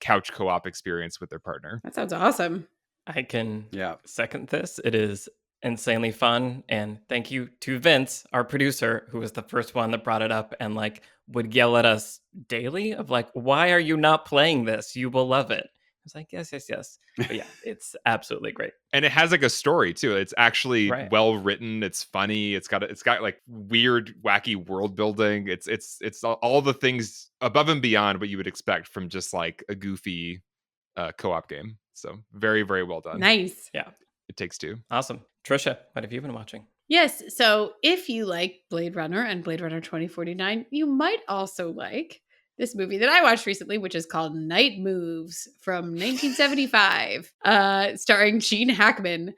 couch co-op experience with their partner. That sounds awesome. I can second this. It is insanely fun, and thank you to Vince, our producer, who was the first one that brought it up and like would yell at us daily of like, why are you not playing this? You will love it. I was like, yes. But yeah, it's absolutely great. And it has like a story too. It's actually well written. It's funny. It's got like weird, wacky world building. It's all the things above and beyond what you would expect from just like a goofy co-op game. So very, very well done. Nice. Yeah. It Takes Two. Awesome. Trisha, what have you been watching? Yes. So if you like Blade Runner and Blade Runner 2049, you might also like this movie that I watched recently, which is called Night Moves from 1975, starring Gene Hackman,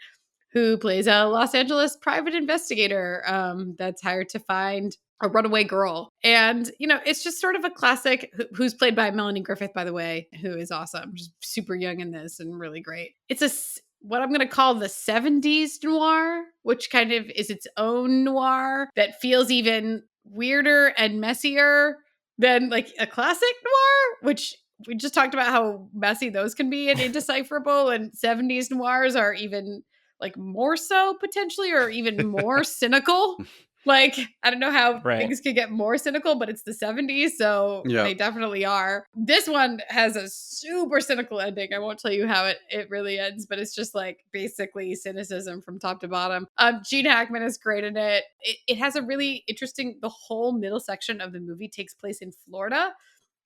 who plays a Los Angeles private investigator that's hired to find a runaway girl. And, it's just sort of a classic who's played by Melanie Griffith, by the way, who is awesome. Just super young in this and really great. It's what I'm going to call the 70s noir, which kind of is its own noir that feels even weirder and messier than like a classic noir, which we just talked about how messy those can be and indecipherable. And 70s noirs are even like more so potentially, or even more cynical. Like, I don't know how things could get more cynical, but it's the 70s, so they definitely are. This one has a super cynical ending. I won't tell you how it really ends, but it's just like basically cynicism from top to bottom. Gene Hackman is great in it. It has a really interesting, the whole middle section of the movie takes place in Florida,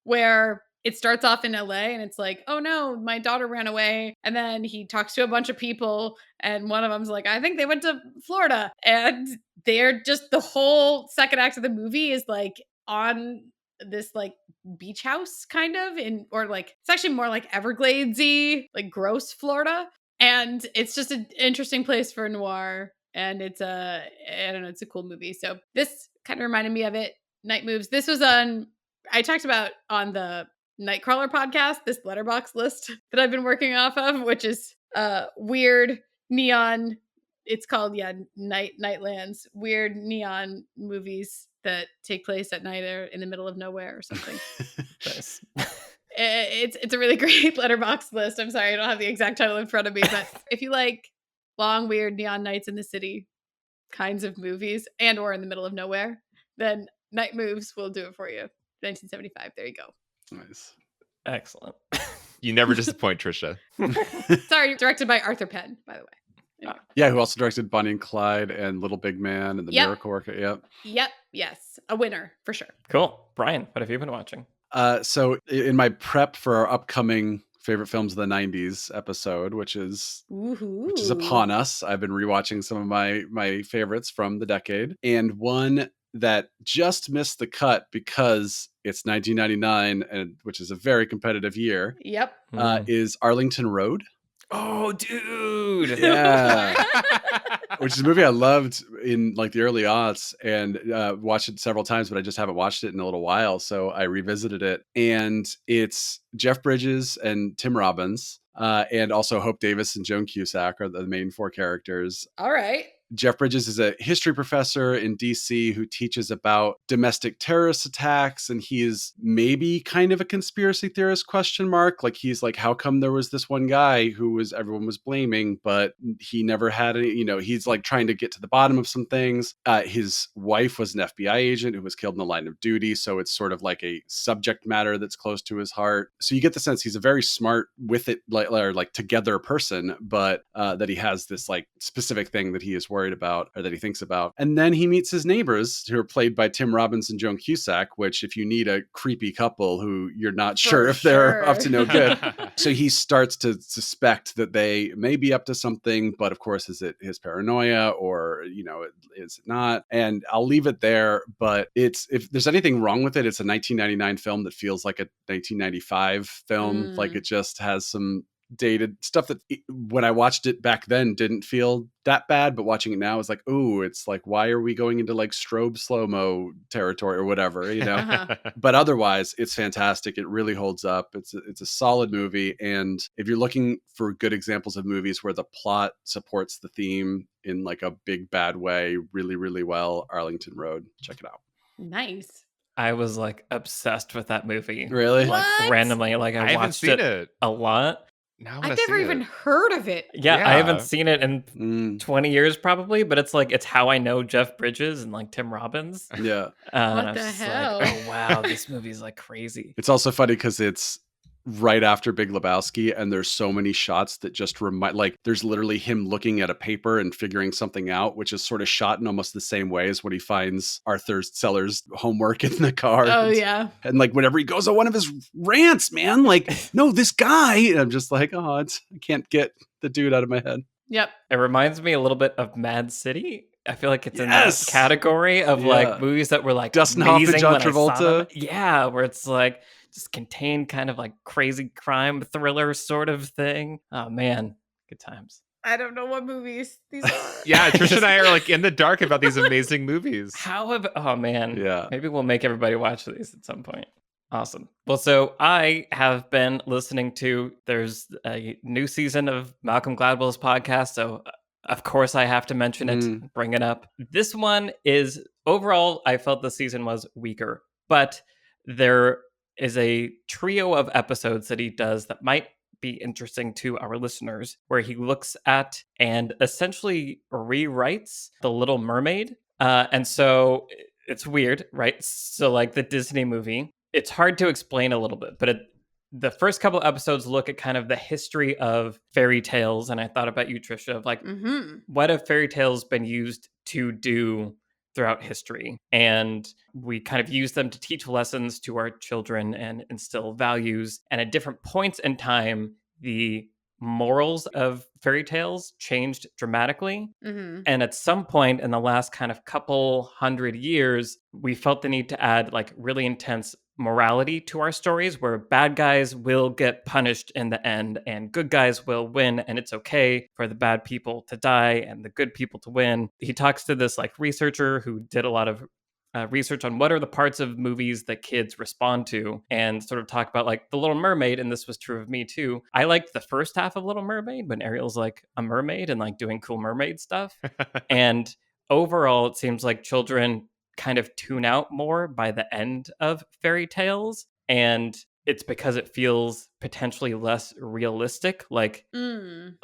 where it starts off in LA and it's like, oh no, my daughter ran away. And then he talks to a bunch of people and one of them's like, I think they went to Florida. And they're just, the whole second act of the movie is like on this like beach house kind of or like, it's actually more like Evergladesy, like gross Florida. And it's just an interesting place for noir. And it's it's a cool movie. So this kind of reminded me of it. Night Moves. This was I talked about on the Nightcrawler podcast, this letterbox list that I've been working off of, which is weird neon. It's called Nightlands, weird neon movies that take place at night or in the middle of nowhere or something. Nice. It's a really great Letterboxd list. I'm sorry, I don't have the exact title in front of me, but if you like long, weird neon nights in the city kinds of movies and or in the middle of nowhere, then Night Moves will do it for you. 1975. There you go. Nice. Excellent. You never disappoint, Trisha. Sorry, directed by Arthur Penn, by the way. Anyway. Yeah, who also directed Bonnie and Clyde and Little Big Man and The Yep. Miracle Worker. Yep. Yep. Yes. A winner for sure. Cool. Brian, what have you been watching? So in my prep for our upcoming favorite films of the 90s episode, which is upon us, I've been rewatching some of my favorites from the decade, and one that just missed the cut because it's 1999, and which is a very competitive year, Yep. is Arlington Road. Oh, dude. Yeah. Which is a movie I loved in like the early aughts and watched it several times, but I just haven't watched it in a little while. So I revisited it. And it's Jeff Bridges and Tim Robbins, and also Hope Davis and Joan Cusack are the main four characters. All right. Jeff Bridges is a history professor in DC who teaches about domestic terrorist attacks, and he is maybe kind of a conspiracy theorist ? Like he's like, how come there was this one guy who everyone was blaming, but he never had any, he's like trying to get to the bottom of some things. His wife was an FBI agent who was killed in the line of duty, so it's sort of like a subject matter that's close to his heart. So you get the sense he's a very smart with it, like together person, but that he has this like specific thing that he is worried about or that he thinks about. And then he meets his neighbors who are played by Tim Robbins and Joan Cusack, which if you need a creepy couple who you're not sure if they're up to no good. So he starts to suspect that they may be up to something, but of course, is it his paranoia or, is it not? And I'll leave it there, but if there's anything wrong with it, it's a 1999 film that feels like a 1995 film. Like it just has some dated stuff that when I watched it back then didn't feel that bad, but watching it now is like, ooh, it's like, why are we going into like strobe slow-mo territory or whatever, But otherwise it's fantastic. It really holds up. It's a solid movie, and if you're looking for good examples of movies where the plot supports the theme in like a big bad way really, really well, Arlington Road, check it out. Nice. I was like obsessed with that movie. Really? Like What? randomly, like I haven't watched seen it a lot. Now I've never even heard of it. Yeah, Yeah. I haven't seen it in 20 years probably, but it's how I know Jeff Bridges and like Tim Robbins. Yeah. And What I was the just hell? like, oh wow, this movie's like crazy. It's also funny because it's right after Big Lebowski, and there's so many shots that just remind, like there's literally him looking at a paper and figuring something out, which is sort of shot in almost the same way as when he finds Arthur Seller's homework in the car. Oh, yeah. And like whenever he goes on one of his rants, man, like, no, this guy, and I'm just like, I can't get the dude out of my head. Yep. It reminds me a little bit of Mad City. I feel like it's in Yes! that category of like movies that were like Dustin Hoffman, amazing John when I saw Travolta. them. Yeah, where it's like just contained kind of like crazy crime thriller sort of thing. Oh man, good times. I don't know what movies these are. Yeah, Trisha and I are like in the dark about these amazing movies. Oh man. Yeah. Maybe we'll make everybody watch these at some point. Awesome. Well, so I have been listening to, there's a new season of Malcolm Gladwell's podcast, so of course I have to mention it, bring it up. This one is, overall, I felt the season was weaker, but there is a trio of episodes that he does that might be interesting to our listeners, where he looks at and essentially rewrites The Little Mermaid. And so it's weird, right? So like the Disney movie, it's hard to explain a little bit, but the first couple episodes look at kind of the history of fairy tales. And I thought about you, Trisha, of like, what have fairy tales been used to do throughout history? And we kind of use them to teach lessons to our children and instill values. And at different points in time, the morals of fairy tales changed dramatically. And at some point in the last kind of couple hundred years, we felt the need to add like really intense morality to our stories, where bad guys will get punished in the end and good guys will win, and it's okay for the bad people to die and the good people to win. He talks to this like researcher who did a lot of research on what are the parts of movies that kids respond to, and sort of talk about like The Little Mermaid. And this was true of me too. I liked the first half of Little Mermaid when Ariel's like a mermaid and like doing cool mermaid stuff. And overall, it seems like children kind of tune out more by the end of fairy tales. And it's because it feels potentially less realistic. Like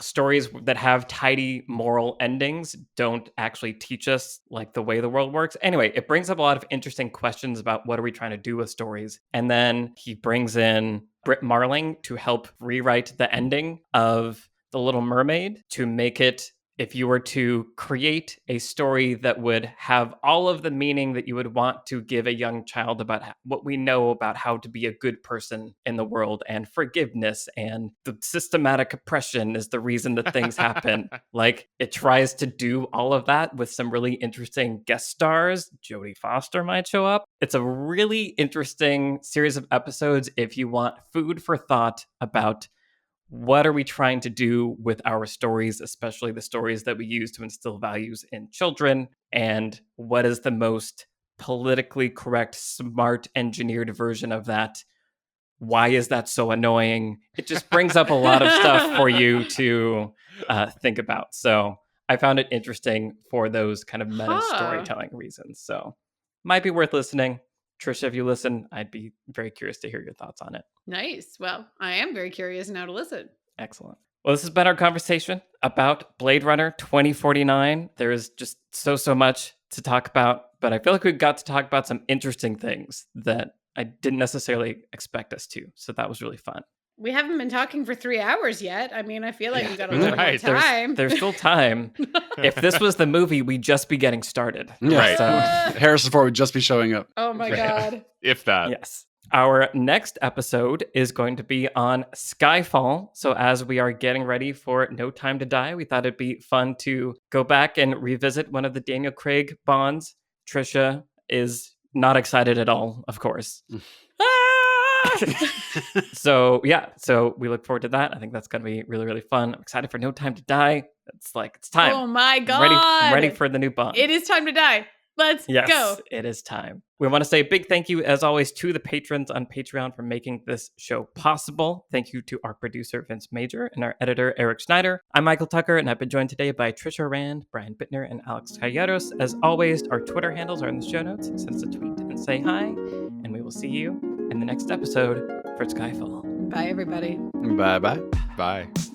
stories that have tidy moral endings don't actually teach us like the way the world works. Anyway, it brings up a lot of interesting questions about what are we trying to do with stories. And then he brings in Britt Marling to help rewrite the ending of The Little Mermaid to make it, if you were to create a story that would have all of the meaning that you would want to give a young child about what we know about how to be a good person in the world, and forgiveness and the systematic oppression is the reason that things happen. Like, it tries to do all of that with some really interesting guest stars. Jodie Foster might show up. It's a really interesting series of episodes if you want food for thought about what are we trying to do with our stories, especially the stories that we use to instill values in children, and what is the most politically correct, smart, engineered version of that? Why is that so annoying? It just brings up a lot of stuff for you to think about. So I found it interesting for those kind of meta storytelling reasons. So might be worth listening. Trisha, if you listen, I'd be very curious to hear your thoughts on it. Nice. Well, I am very curious now to listen. Excellent. Well, this has been our conversation about Blade Runner 2049. There is just so much to talk about, but I feel like we got to talk about some interesting things that I didn't necessarily expect us to. So that was really fun. We haven't been talking for 3 hours yet. I mean, I feel like we got a little more time. There's still time. If this was the movie, we'd just be getting started. Right. So. Harrison Ford would just be showing up. Oh my God. If that. Yes. Our next episode is going to be on Skyfall. So as we are getting ready for No Time to Die, we thought it'd be fun to go back and revisit one of the Daniel Craig Bonds. Trisha is not excited at all, of course. So we look forward to that. I think that's going to be really, really fun. I'm excited for No Time to Die. It's time. Oh my God. I'm ready for the new Bond. It is time to die. Let's go. It is time. We want to say a big thank you, as always, to the patrons on Patreon for making this show possible. Thank you to our producer, Vince Major, and our editor, Eric Schneider. I'm Michael Tucker, and I've been joined today by Trisha Rand, Brian Bittner, and Alex Calleros. As always, our Twitter handles are in the show notes. Send us a tweet and say hi, and we will see you in the next episode for Skyfall. Bye, everybody. Bye-bye. Bye.